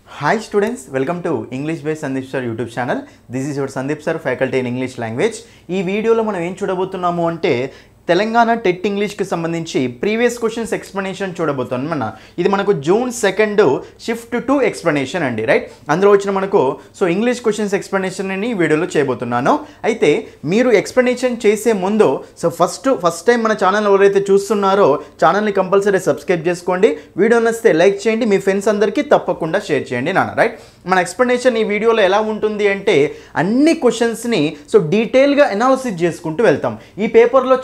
Hi students, welcome to English by Sandeep Sir YouTube channel. This is your Sandeep Sir, faculty in English language. ఈ వీడియోలో మనం ఏం చూడబోతున్నాము అంటే Telangana TET ఇంగ్లీష్కి సంబంధించి ప్రీవియస్ క్వశ్చన్స్ ఎక్స్ప్లెనేషన్ చూడబోతున్నాం. ఇది మనకు జూన్ 2 షిఫ్ట్ టు ఎక్స్ప్లెనేషన్ అండి, రైట్? అందులో వచ్చిన మనకు ఇంగ్లీష్ క్వశ్చన్స్ ఎక్స్ప్లెనేషన్ అని ఈ వీడియోలో చేయబోతున్నాను. అయితే మీరు ఎక్స్ప్లెనేషన్ చేసే ముందు ఫస్ట్ టైం మన ఛానల్ ఎవరైతే చూస్తున్నారో ఛానల్ని కంపల్సరీ సబ్స్క్రైబ్ చేసుకోండి. వీడియో నచ్చితే లైక్ చేయండి, మీ ఫ్రెండ్స్ అందరికీ తప్పకుండా షేర్ చేయండి నాన్న, రైట్? మన ఎక్స్ప్లెనేషన్ ఈ వీడియోలో ఎలా ఉంటుంది అంటే అన్ని క్వశ్చన్స్ని డీటెయిల్గా అనాలిసిస్ చేసుకుంటూ వెళ్తాం. ఈ పేపర్లో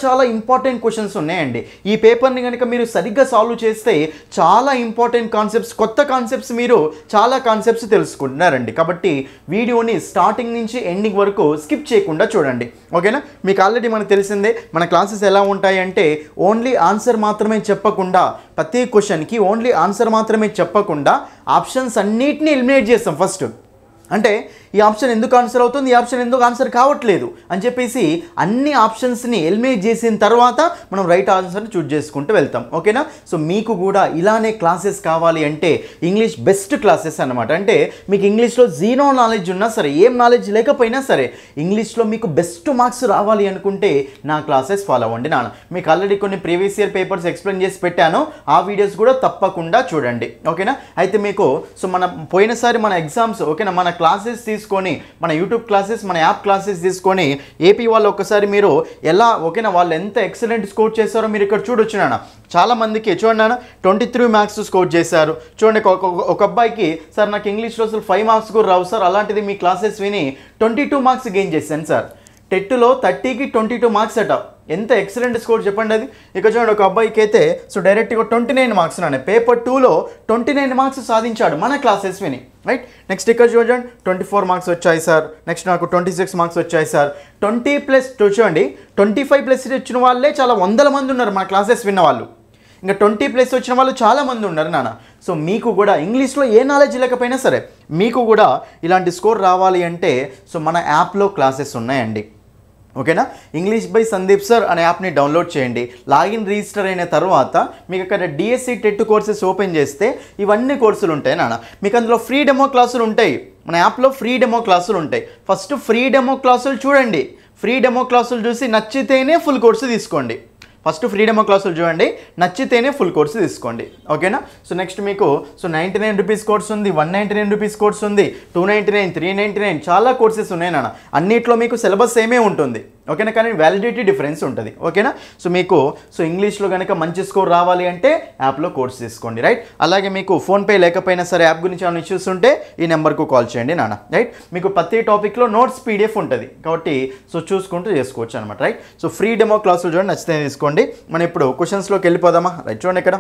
చాలా ఇంపార్టెంట్ క్వశ్చన్స్ ఉన్నాయండి. ఈ పేపర్ని కనుక మీరు సరిగ్గా సాల్వ్ చేస్తే చాలా ఇంపార్టెంట్ కాన్సెప్ట్స్, కొత్త కాన్సెప్ట్స్, మీరు చాలా కాన్సెప్ట్స్ తెలుసుకుంటున్నారండి. కాబట్టి వీడియోని స్టార్టింగ్ నుంచి ఎండింగ్ వరకు స్కిప్ చేయకుండా చూడండి, ఓకేనా? మీకు ఆల్రెడీ మనకు తెలిసిందే మన క్లాసెస్ ఎలా ఉంటాయి అంటే ఓన్లీ ఆన్సర్ మాత్రమే చెప్పకుండా, ప్రతి క్వశ్చన్కి ఓన్లీ ఆన్సర్ మాత్రమే చెప్పకుండా ఆప్షన్స్ అన్నిటిని ఎలిమినేట్ చేస్తాం ఫస్ట్. అంటే ఈ ఆప్షన్ ఎందుకు ఆన్సర్ అవుతుంది, ఈ ఆప్షన్ ఎందుకు ఆన్సర్ కావట్లేదు అని చెప్పేసి అన్ని ఆప్షన్స్ని ఎలిమినేట్ చేసిన తర్వాత మనం రైట్ ఆన్సర్ని చూజ్ చేసుకుంటూ వెళ్తాం, ఓకేనా? మీకు కూడా ఇలానే క్లాసెస్ కావాలి అంటే ఇంగ్లీష్ బెస్ట్ క్లాసెస్ అనమాట. అంటే మీకు ఇంగ్లీష్లో జీరో నాలెడ్జ్ ఉన్నా సరే, ఏం నాలెడ్జ్ లేకపోయినా సరే, ఇంగ్లీష్లో మీకు బెస్ట్ మార్క్స్ రావాలి అనుకుంటే నా క్లాసెస్ ఫాలో అవ్వండి నాన్న. మీకు ఆల్రెడీ కొన్ని ప్రీవియస్ ఇయర్ పేపర్స్ ఎక్స్ప్లెయిన్ చేసి పెట్టాను, ఆ వీడియోస్ కూడా తప్పకుండా చూడండి, ఓకేనా? అయితే మీకు మన పోయినసారి మన ఎగ్జామ్స్, ఓకేనా, మన క్లాసెస్ తీసుకొని, మన యూట్యూబ్ క్లాసెస్, మన యాప్ క్లాసెస్ తీసుకొని ఏపీ వాళ్ళు ఒక్కసారి మీరు ఎలా, ఓకేనా, వాళ్ళు ఎంత ఎక్సలెంట్ స్కోర్ చేశారో మీరు ఇక్కడ చూడొచ్చు నాన్న. చాలా మందికి చూడండి నాన్న 23 మార్క్స్ స్కోర్ చేశారు. చూడండి, ఒక అబ్బాయికి సార్ నాకు ఇంగ్లీష్లో అసలు 5 మార్క్స్ కూడా రావు సార్, అలాంటిది మీ క్లాసెస్ విని 22 మార్క్స్ గెయిన్ చేశాను సార్. టెట్లో 30కి 22 మార్క్స్ అట, ఎంత ఎక్సలెంట్ స్కోర్ చెప్పండి అది. ఇక చూడండి, ఒక అబ్బాయికి అయితే డైరెక్ట్గా 29 మార్క్స్ నాన్న, పేపర్ 2లో 29 మార్క్స్ సాధించాడు మన క్లాసెస్ విని, రైట్? నెక్స్ట్ ఇక్కడ చూడండి 24 మార్క్స్ వచ్చాయి సార్. నెక్స్ట్ నాకు 26 మార్క్స్ వచ్చాయి సార్. 20+ చూడండి 25+ వచ్చిన వాళ్ళే చాలా వందల మంది ఉన్నారు మన క్లాసెస్ విన్న వాళ్ళు. ఇంకా 20+ వచ్చిన వాళ్ళు చాలామంది ఉన్నారు నాన్న. మీకు కూడా ఇంగ్లీష్లో ఏ నాలెడ్జ్ లేకపోయినా సరే మీకు కూడా ఇలాంటి స్కోర్ రావాలి అంటే మన యాప్లో క్లాసెస్ ఉన్నాయండి, ఓకేనా? ఇంగ్లీష్ బై సందీప్ సార్ అనే యాప్ని డౌన్లోడ్ చేయండి. లాగిన్ రిజిస్టర్ అయిన తర్వాత మీకు అక్కడ డిఎస్సి టెట్ కోర్సెస్ ఓపెన్ చేస్తే ఇవన్నీ కోర్సులు ఉంటాయి నాన్న. మీకు అందులో ఫ్రీ డెమో క్లాసులు ఉంటాయి, మన యాప్లో ఫ్రీ డెమో క్లాసులు ఉంటాయి. ఫస్ట్ ఫ్రీ డెమో క్లాసులు చూడండి, ఫ్రీ డెమో క్లాసులు చూసి నచ్చితేనే ఫుల్ కోర్సు తీసుకోండి. ఫస్ట్ ఫ్రీ డెమో క్లాసులు చూడండి, నచ్చితేనే ఫుల్ కోర్సు తీసుకోండి, ఓకేనా? నెక్స్ట్ మీకు 99 రూపీస్ కోర్స్ ఉంది, 199 రూపీస్ కోర్స్ ఉంది, 299, 399 చాలా కోర్సెస్ ఉన్నాయి నాన్న. అన్నిట్లో మీకు సిలబస్ ఏమే ఉంటుంది, ఓకేనా? కానీ వ్యాలిడిటీ డిఫరెన్స్ ఉంటుంది, ఓకేనా? మీకు ఇంగ్లీష్లో కనుక మంచి స్కోర్ రావాలి అంటే యాప్లో కోర్స్ తీసుకోండి, రైట్? అలాగే మీకు ఫోన్పే లేకపోయినా సరే యాప్ గురించి ఏమైనా ఇష్యూస్ ఉంటే ఈ నెంబర్కు కాల్ చేయండి నాన్న, రైట్? మీకు ప్రతి టాపిక్లో నోట్స్ పీడిఎఫ్ ఉంటుంది కాబట్టి చూసుకుంటూ చేసుకోవచ్చు అనమాట, రైట్? ఫ్రీ డెమో క్లాసులు చూడండి, నచ్చితే తీసుకోండి. మనం ఇప్పుడు క్వశ్చన్స్లోకి వెళ్ళిపోదామా, రైట్? చూడండి ఇక్కడ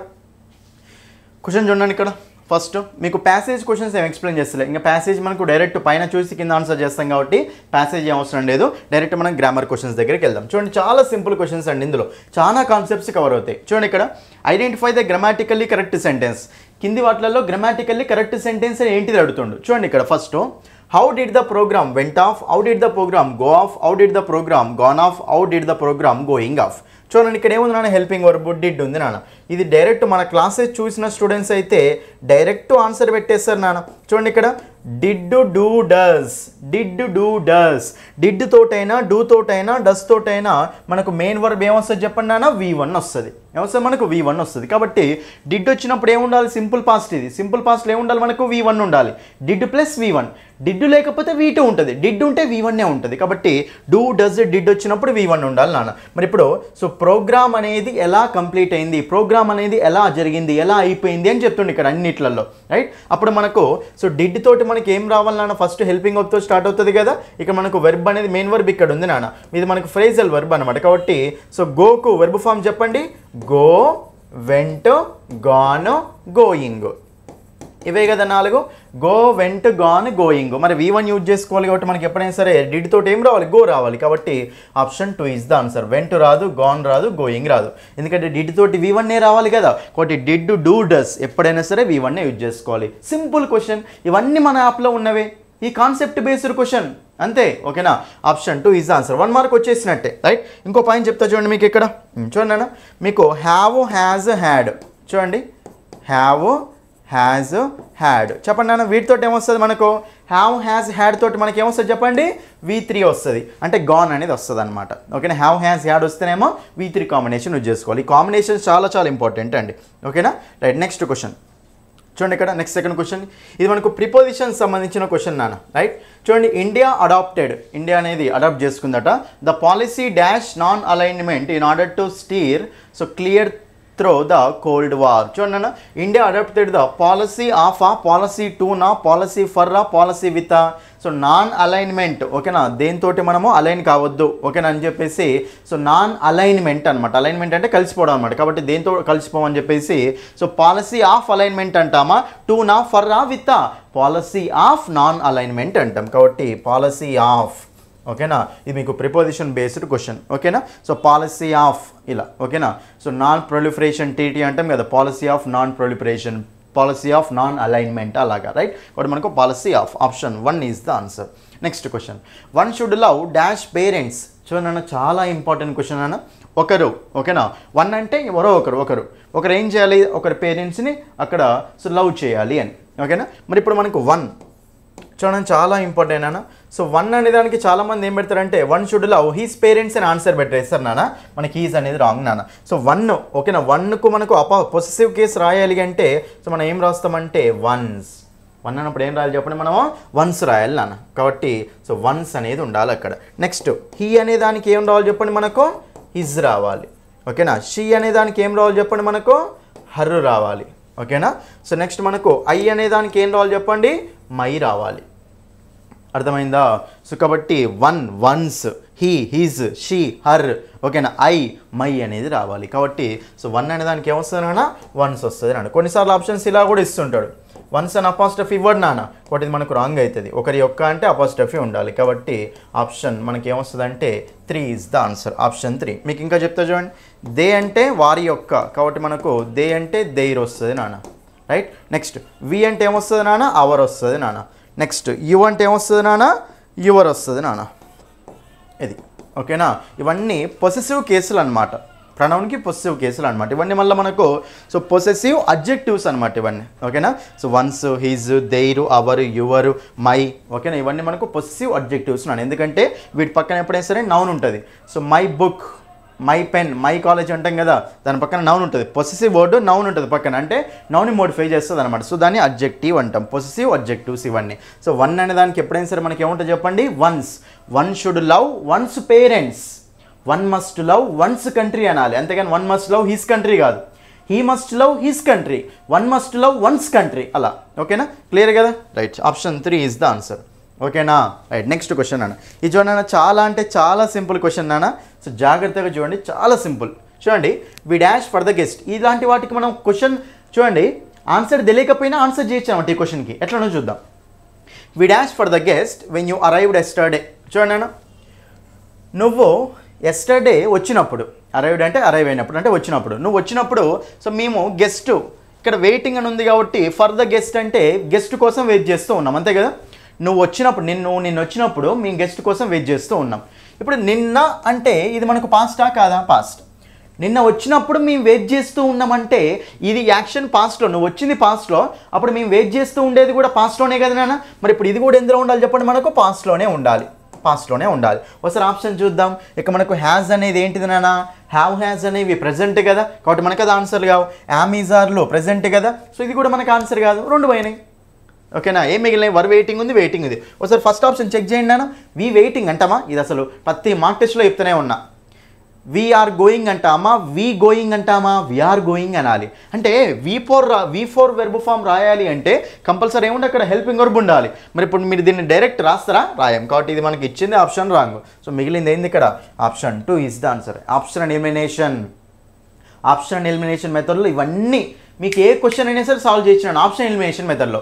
క్వశ్చన్ చూడండి. ఇక్కడ ఫస్ట్ మీకు ప్యాసేజ్ క్వశ్చన్స్ ఏం ఎక్స్ప్లెయిన్ చేస్తలేదు. ఇంకా ప్యాసేజ్ మనకు డైరెక్ట్ పైన చూసి కింద ఆన్సర్ చేస్తాం కాబట్టి ప్యాసేజ్ ఏం అవసరం లేదు, డైరెక్ట్ మనం గ్రామర్ క్వశ్చన్స్ దగ్గరికి వెళ్దాం. చూడండి, చాలా సింపుల్ క్వశ్చన్స్ అండి, ఇందులో చాలా కాన్సెప్ట్స్ కవర్ అవుతాయి. చూడండి ఇక్కడ identify the grammatically correct sentence. కింది వాటిలలో గ్రామాటికల్లీ కరెక్ట్ సెంటెన్స్ అని ఏంటిది అడుగుతుండు. చూడండి ఇక్కడ first, how did the program went off, how did the program go off, how did the program gone off, how did the program going off. చూడండి ఇక్కడ ఏముంది నాన్న, హెల్పింగ్ వర్బ్ డిడ్ ఉంది నాన్న. ఇది డైరెక్ట్ మన క్లాసెస్ చూసిన స్టూడెంట్స్ అయితే డైరెక్ట్ ఆన్సర్ పెట్టేస్తారు నాన్న. చూడండి ఇక్కడ did do does, did do does. Did తోటైనా, డూ తోటైనా, డస్ తోటైనా మనకు మెయిన్ వర్బ్ ఏమొస్తుంది చెప్పండి నాన్న, V1 వస్తుంది. ఏమొస్తుంది మనకు V1 వస్తుంది. కాబట్టి డిడ్ వచ్చినప్పుడు ఏముండాలి, సింపుల్ పాస్ట్. ఇది సింపుల్ పాస్ట్లో ఏముండాలి మనకు, V1 ఉండాలి. Did plus V1. డిడ్ లేకపోతే V2 ఉంటుంది, డిడ్ ఉంటే V1 ఉంటుంది. కాబట్టి డూ డస్ డిడ్ వచ్చినప్పుడు V1 ఉండాలి నాన్న. మరి ఇప్పుడు ప్రోగ్రామ్ అనేది ఎలా కంప్లీట్ అయింది, ప్రోగ్రామ్ అనేది ఎలా జరిగింది, ఎలా అయిపోయింది అని చెప్తుండే ఇక్కడ అన్నిట్లలో, రైట్? అప్పుడు మనకు డిడ్ తోటి మనకి ఏం రావాలి నాన్న, ఫస్ట్ హెల్పింగ్ వర్బ్తో స్టార్ట్ అవుతుంది కదా. ఇక మనకు వెర్బ్ అనేది మెయిన్ వర్బ్ ఇక్కడ ఉంది నాన్న, ఇది మనకు ఫ్రేజల్ వెర్బ్ అనమాట. కాబట్టి గోకు వెర్బ్ ఫామ్ చెప్పండి, గో, వెంట్, గాన్, గోయింగ్. ఇవే కదా 4. Go, vent, gone, going. మరి V1 యూజ్ చేసుకోవాలి కాబట్టి మనకి ఎప్పుడైనా సరే డిడ్ తోటి ఏం రావాలి, గో రావాలి. కాబట్టి option 2 is the answer. Vent రాదు, గాన్ రాదు, గోయింగ్ రాదు, ఎందుకంటే డిడ్ తోటి V1 రావాలి కదా. కాబట్టి డిడ్, డూ, డస్ ఎప్పుడైనా సరే V1 యూజ్ చేసుకోవాలి. సింపుల్ క్వశ్చన్, ఇవన్నీ మన యాప్లో ఉన్నవే. ఈ కాన్సెప్ట్ బేస్డ్ క్వశ్చన్ అంతే, ఓకేనా? Option 2 is the answer. 1 mark వచ్చేసినట్టే, రైట్? ఇంకో పాయింట్ చెప్తా చూడండి మీకు ఇక్కడ. చూడండి అన్న, మీకు హ్యావ్, హ్యాజ్, హ్యాడ్. చూడండి, హ్యావ్, హ్యాజ్ హ్యాడ్. చెప్పండి నాన్న, వీటితో ఏమొస్తుంది మనకు? హ్యావ్ హ్యాజ్ హ్యాడ్ తోటి మనకి ఏమొస్తుంది చెప్పండి? V3 వస్తుంది, అంటే గాన్ అనేది వస్తుంది అనమాట. ఓకేనా, హ్యావ్ హ్యాజ్ హ్యాడ్ వస్తేనేమో V3 కాంబినేషన్ యూజ్ చేసుకోవాలి. ఈ కాంబినేషన్ చాలా చాలా ఇంపార్టెంట్ అండి. ఓకేనా, రైట్. నెక్స్ట్ క్వశ్చన్ చూడండి, ఇక్కడ నెక్స్ట్ సెకండ్ క్వశ్చన్. ఇది మనకు ప్రిపోజిషన్ సంబంధించిన క్వశ్చన్ నాన్న. రైట్, చూడండి. ఇండియా అనేది అడాప్ట్ చేసుకుందట the policy dash non alignment in order to steer clear through the cold war. చూడండి, India adopted the policy of policy to నా policy for policy with non alignment. ఓకేనా, దేంతో మనము align కావద్దు. ఓకేనా అని చెప్పేసి నాన్ అలైన్మెంట్ అనమాట. అలైన్మెంట్ అంటే కలిసిపోవడం అనమాట. కాబట్టి దేంతో కలిసిపోమని చెప్పేసి పాలసీ ఆఫ్ అలైన్మెంట్ అంటామా, టు నా for with policy of non alignment అంటాం. కాబట్టి పాలసీ ఆఫ్. ఓకేనా, ఇది మీకు ప్రిపోజిషన్ బేస్డ్ క్వశ్చన్. ఓకేనా, పాలసీ ఆఫ్ ఇలా. ఓకేనా, నాన్ ప్రొలిఫరేషన్ టీటీ అంటాం కదా, policy of non proliferation, policy of non alignment అలాగా. రైట్, కాబట్టి మనకు policy of. Option 1 is the answer. Next question. One should love dash parents. చూడండి, చాలా ఇంపార్టెంట్ క్వశ్చన్ అన్న. ఒకరు. ఓకేనా, వన్ అంటే ఎవరో ఒకరు ఏం చేయాలి? ఒకరి పేరెంట్స్ని అక్కడ లవ్ చేయాలి అని. ఓకేనా, మరి ఇప్పుడు మనకు వన్ చూడండి, చాలా ఇంపార్టెంట్ అన్న. వన్ అనే దానికి చాలామంది ఏం పెడతారంటే one should love he's parents అని ఆన్సర్ పెట్టేస్తారు నాన్న. మనకి హీస్ అనేది రాంగ్ నాన్న. వన్. ఓకేనా, వన్కు మనకు పొసెసివ్ కేసు రాయాలి అంటే మనం ఏం రాస్తామంటే వన్స్. వన్ అన్నప్పుడు ఏం రాయాలి చెప్పండి? మనము వన్స్ రాయాలి నాన్న. కాబట్టి వన్స్ అనేది ఉండాలి అక్కడ. నెక్స్ట్ హీ అనే దానికి ఏం రావాలి చెప్పండి? మనకు హిజ్ రావాలి. ఓకేనా, షీ అనే దానికి ఏం రావాలి చెప్పండి? మనకు హర్ రావాలి. ఓకేనా, నెక్స్ట్ మనకు ఐ అనే దానికి ఏం రావాలి చెప్పండి? మై రావాలి. అర్థమైందా? కాబట్టి one, once, he, his, she, her. ఓకేనా, ఐ, మై అనేది రావాలి. కాబట్టి వన్ అనే దానికి ఏమొస్తుంది నాన్న? వన్స్ వస్తుంది నాన్న. కొన్నిసార్లు ఆప్షన్స్ ఇలా కూడా ఇస్తుంటాడు, వన్స్ అని అపాస్ట్రఫీ ఇవ్వడు నాన్న. కాబట్టి ఇది మనకు రాంగ్ అవుతుంది. ఒకరి యొక్క అంటే అపాస్ట్రఫీ ఉండాలి. కాబట్టి ఆప్షన్ మనకి ఏమొస్తుంది అంటే 3 ఈజ్ ద ఆన్సర్. ఆప్షన్ 3. మీకు ఇంకా చెప్తా చూడండి. దే అంటే వారి యొక్క, కాబట్టి మనకు దే అంటే దేర్ వస్తుంది నాన్న. రైట్, నెక్స్ట్ వి అంటే ఏమొస్తుంది నాన్న? అవర్ వస్తుంది నాన్న. నెక్స్ట్ యు అంటే ఏమొస్తుంది నాన్న? యువర్ వస్తుంది నాన్న. ఇది. ఓకేనా, ఇవన్నీ పొసెసివ్ కేసులు అనమాట. ప్రొనౌన్కి పొసెసివ్ కేసులు అనమాట. ఇవన్నీ మళ్ళీ మనకు పొసెసివ్ అడ్జెక్టివ్స్ అనమాట ఇవన్నీ. ఓకేనా, one's, his, their, our, your, my. ఓకేనా, ఇవన్నీ మనకు పొసెసివ్ అడ్జెక్టివ్స్ నాన్న. ఎందుకంటే వీటి పక్కన ఎప్పుడైనా సరే నౌన్ ఉంటుంది. My book, my pen, my college అంటాం కదా, దాని పక్కన నౌన్ ఉంటుంది. పొసెసివ్ వర్డ్ నౌన్ ఉంటుంది పక్కన, అంటే నౌన్ని మోడిఫై చేస్తుంది అనమాట. దాన్ని అడ్జెక్టివ్ అంటాం. పొసెసివ్ అడ్జెక్టివ్స్ ఇవన్నీ. వన్ అనే దానికి ఎప్పుడైనా సరే మనకి ఏముంటుంది చెప్పండి? One's. One should love one's parents. One must love one's country అనాలి. అంతేగాని one must love his country కాదు. He must love his country, one must love one's country అలా. ఓకేనా, క్లియర్ కదా? Right, option 3 is the answer. ఓకేనా, right. Next question అన్న. ఇది చూడండి, చాలా అంటే చాలా సింపుల్ క్వశ్చన్ నాన్న. జాగ్రత్తగా చూడండి, చాలా సింపుల్. చూడండి, వి డాష్ ఫర్ ద గెస్ట్. ఇలాంటి వాటికి మనం క్వశ్చన్ చూడండి ఆన్సర్ తెలియకపోయినా ఆన్సర్ చేయొచ్చు అన్నమాట. ఈ క్వశ్చన్కి ఎట్లనో చూద్దాం. We dash for the guest when you arrived yesterday. చూడండి అన్న, నువ్వు ఎస్టర్డే వచ్చినప్పుడు, అరైవ్డ్ అంటే అరైవ్ అయినప్పుడు అంటే వచ్చినప్పుడు, నువ్వు వచ్చినప్పుడు మేము గెస్ట్ ఇక్కడ వెయిటింగ్ అని ఉంది కాబట్టి ఫర్ ద గెస్ట్ అంటే గెస్ట్ కోసం వెయిట్ చేస్తూ ఉన్నాం, అంతే కదా? నువ్వు వచ్చినప్పుడు, నిన్న వచ్చినప్పుడు మేము గెస్ట్ కోసం వెయిట్ చేస్తూ ఉన్నాం. ఇప్పుడు నిన్న అంటే ఇది మనకు పాస్టా కాదా? పాస్ట్. నిన్న వచ్చినప్పుడు మేము వెయిట్ చేస్తూ ఉన్నామంటే ఇది యాక్షన్ పాస్ట్లో, నువ్వు వచ్చింది పాస్ట్లో, అప్పుడు మేము వెయిట్ చేస్తూ ఉండేది కూడా పాస్ట్లోనే కదా నాన్న. మరి ఇప్పుడు ఇది కూడా ఎందులో ఉండాలి చెప్పండి? మనకు పాస్ట్లోనే ఉండాలి. ఒకసారి ఆప్షన్ చూద్దాం. ఇక మనకు హ్యాజ్ అనేది ఏంటిది నాన్న? హ్యావ్ హ్యాజ్ అనేవి ప్రెజెంట్ కదా, కాబట్టి మనకు అది ఆన్సర్ కావు. యామ్ ఈజ్ ఆర్లో ప్రెజెంట్ కదా, ఇది కూడా మనకు ఆన్సర్ కాదు. 2 పోయినాయి. ఓకేనా, ఏం మిగిలినాయి? వర్ వెయిటింగ్ ఉంది, వెయిటింగ్ ఉంది. ఒకసారి ఫస్ట్ ఆప్షన్ చెక్ చేయండి నాన్న. వి వెయిటింగ్ అంటామా? ఇది అసలు ప్రతి మార్క్ టెస్ట్లో చెప్తూనే ఉన్నా. వీఆర్ గోయింగ్ అంటామా? వి గోయింగ్ అంటామా? వీఆర్ గోయింగ్ అనాలి. అంటే V4 వెర్బ్ ఫామ్ రాయాలి అంటే కంపల్సరీ ఏముంది అక్కడ? హెల్పింగ్ వర్బ్ ఉండాలి. మరి ఇప్పుడు మీరు దీన్ని డైరెక్ట్ రాస్తారా? రాయం. కాబట్టి ఇది మనకి ఇచ్చింది ఆప్షన్ రాంగ్. మిగిలింది ఏంది ఇక్కడ? Option 2 is the answer. Option elimination మెథడ్లో ఇవన్నీ మీకు ఏ క్వశ్చన్ అయినా సరే సాల్వ్ చేయించినాను ఆప్షన్ ఎలిమినేషన్ మెథడ్లో.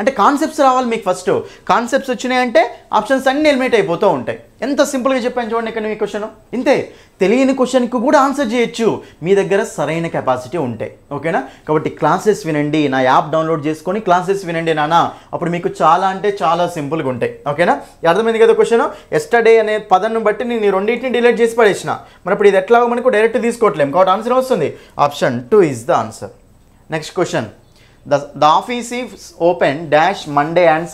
అంటే కాన్సెప్ట్స్ రావాలి మీకు. ఫస్ట్ కాన్సెప్ట్స్ వచ్చినాయంటే ఆప్షన్స్ అన్నీ ఎలిమినేట్ అయిపోతూ ఉంటాయి. ఎంత సింపుల్గా చెప్పాను చూడండి ఇక్కడ మీ క్వశ్చన్. ఇంతే, తెలియని క్వశ్చన్కి కూడా ఆన్సర్ చేయొచ్చు మీ దగ్గర సరైన కెపాసిటీ ఉంటే. ఓకేనా, కాబట్టి క్లాసెస్ వినండి, నా యాప్ డౌన్లోడ్ చేసుకొని క్లాసెస్ వినండి నాన్న. అప్పుడు మీకు చాలా అంటే చాలా సింపుల్గా ఉంటాయి. ఓకేనా, అర్థమైంది కదా క్వశ్చన్? ఎస్టర్డే అనే పదాన్ని బట్టి నేను ఈ రెండింటిని డిలీట్ చేసి పడేసిన. మరి ఇప్పుడు ఇది ఎట్లాగో మనకు డైరెక్ట్ తీసుకోవట్లేము, కాబట్టి ఆన్సర్ వస్తుంది. Option 2 is the answer. Next question. The office is open dash Monday and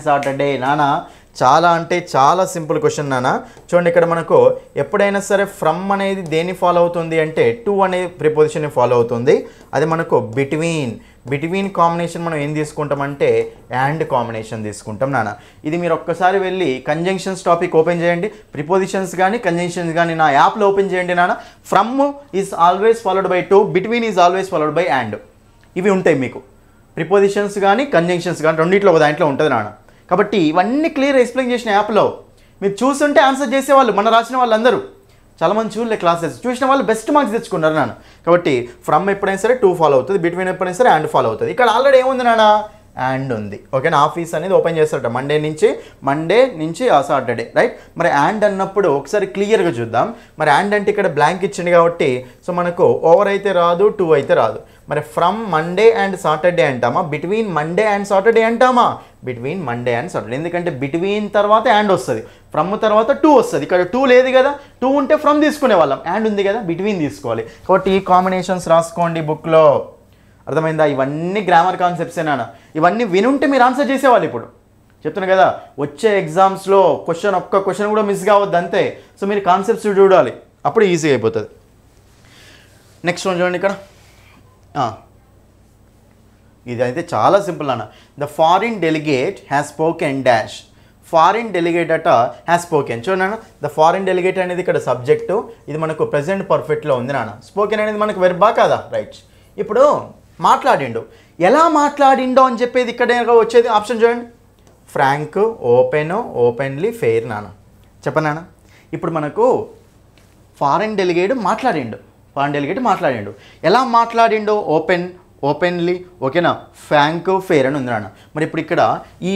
Saturday నానా. చాలా అంటే చాలా సింపుల్ క్వశ్చన్ నాన్న. చూడండి ఇక్కడ మనకు ఎప్పుడైనా సరే ఫ్రమ్ అనేది దేన్ని ఫాలో అవుతుంది అంటే టు అనే ప్రిపోజిషన్ ఫాలో అవుతుంది. అది మనకు బిట్వీన్ కాంబినేషన్ మనం ఏం తీసుకుంటామంటే అండ్ కాంబినేషన్ తీసుకుంటాం నాన్న. ఇది మీరు ఒక్కసారి వెళ్ళి కంజంక్షన్స్ టాపిక్ ఓపెన్ చేయండి, ప్రిపోజిషన్స్ కానీ కంజంక్షన్స్ కానీ నా యాప్లో ఓపెన్ చేయండి నాన్న. From is always followed by to, between is always followed by and. ఇవి ఉంటాయి మీకు ప్రిపోజిషన్స్ కానీ కంజంక్షన్స్ కానీ రెండిట్లో ఒక దాంట్లో ఉంటుంది నాన్న. కాబట్టి ఇవన్నీ క్లియర్ ఎక్స్ప్లెయిన్ చేసిన యాప్లో మీరు చూస్తుంటే ఆన్సర్ చేసేవాళ్ళు మన రాసిన వాళ్ళందరూ. చాలామంది చూడలే క్లాసెస్, చూసిన వాళ్ళు బెస్ట్ మార్క్స్ తెచ్చుకున్నారు నాన్న. కాబట్టి ఫ్రమ్ ఎప్పుడైనా సరే టూ ఫాలో అవుతుంది, బిట్వీన్ ఎప్పుడైనా సరే అండ్ ఫాలో అవుతుంది. ఇక్కడ ఆల్రెడీ ఏముంది నాన్న, అండ్ ఉంది. ఓకేనా, ఆఫీస్ అనేది ఓపెన్ చేస్తారట మండే నుంచి ఆ సాటర్డే, రైట్. మరి అండ్ అన్నప్పుడు ఒకసారి క్లియర్గా చూద్దాం. మరి అండ్ అంటే ఇక్కడ బ్లాంక్ ఇచ్చింది కాబట్టి సో మనకు ఓవర్ అయితే రాదు, టూ అయితే రాదు. మరి ఫ్రమ్ మండే అండ్ సాటర్డే అంటామా, బిట్వీన్ మండే అండ్ సాటర్డే అంటామా, బిట్వీన్ మండే అండ్ సాటర్డే. ఎందుకంటే బిట్వీన్ తర్వాత అండ్ వస్తుంది, ఫ్రమ్ తర్వాత టూ వస్తుంది. ఇక్కడ టూ లేదు కదా, టూ ఉంటే ఫ్రమ్ తీసుకునే వాళ్ళం, అండ్ ఉంది కదా బిట్వీన్ తీసుకోవాలి. కాబట్టి ఈ కాంబినేషన్స్ రాసుకోండి బుక్లో. అర్థమైందా? ఇవన్నీ గ్రామర్ కాన్సెప్ట్స్ నాన్న. ఇవన్నీ వినుంటే మీరు ఆన్సర్ చేసేవాళ్ళు. ఇప్పుడు చెప్తున్నా కదా, వచ్చే ఎగ్జామ్స్లో ఒక్క క్వశ్చన్ కూడా మిస్ కావద్దు అంతే. సో మీరు కాన్సెప్ట్స్ చూడాలి, అప్పుడు ఈజీ అయిపోతుంది. నెక్స్ట్ వన్ చూడండి ఇక్కడ. ఇది అయితే చాలా సింపుల్ అన్న. The foreign delegate has spoken dash. Foreign delegate అట హ్యాస్ స్పోకెన్. చూడండి నాన్న, ద ఫారిన్ డెలిగేట్ అనేది ఇక్కడ సబ్జెక్టు, ఇది మనకు ప్రెజెంట్ పర్ఫెక్ట్లో ఉంది నాన్న. స్పోకెన్ అనేది మనకు వెర్బా కాదా, రైట్. ఇప్పుడు మాట్లాడిండు, ఎలా మాట్లాడిండో అని చెప్పేది ఇక్కడ వచ్చేది ఆప్షన్ చూడండి. ఫ్రాంక్, ఓపెన్, ఓపెన్లీ, ఫెయిర్ నాన్న. చెప్పండి నాన్న. ఇప్పుడు మనకు ఫారిన్ డెలిగేట్ మాట్లాడిండు, ఎలా మాట్లాడిండో ఓపెన్లీ, ఓకేనా, ఫ్రాంక్, ఫెయిర్ అని ఉంది నాన్న. మరి ఇప్పుడు ఇక్కడ ఈ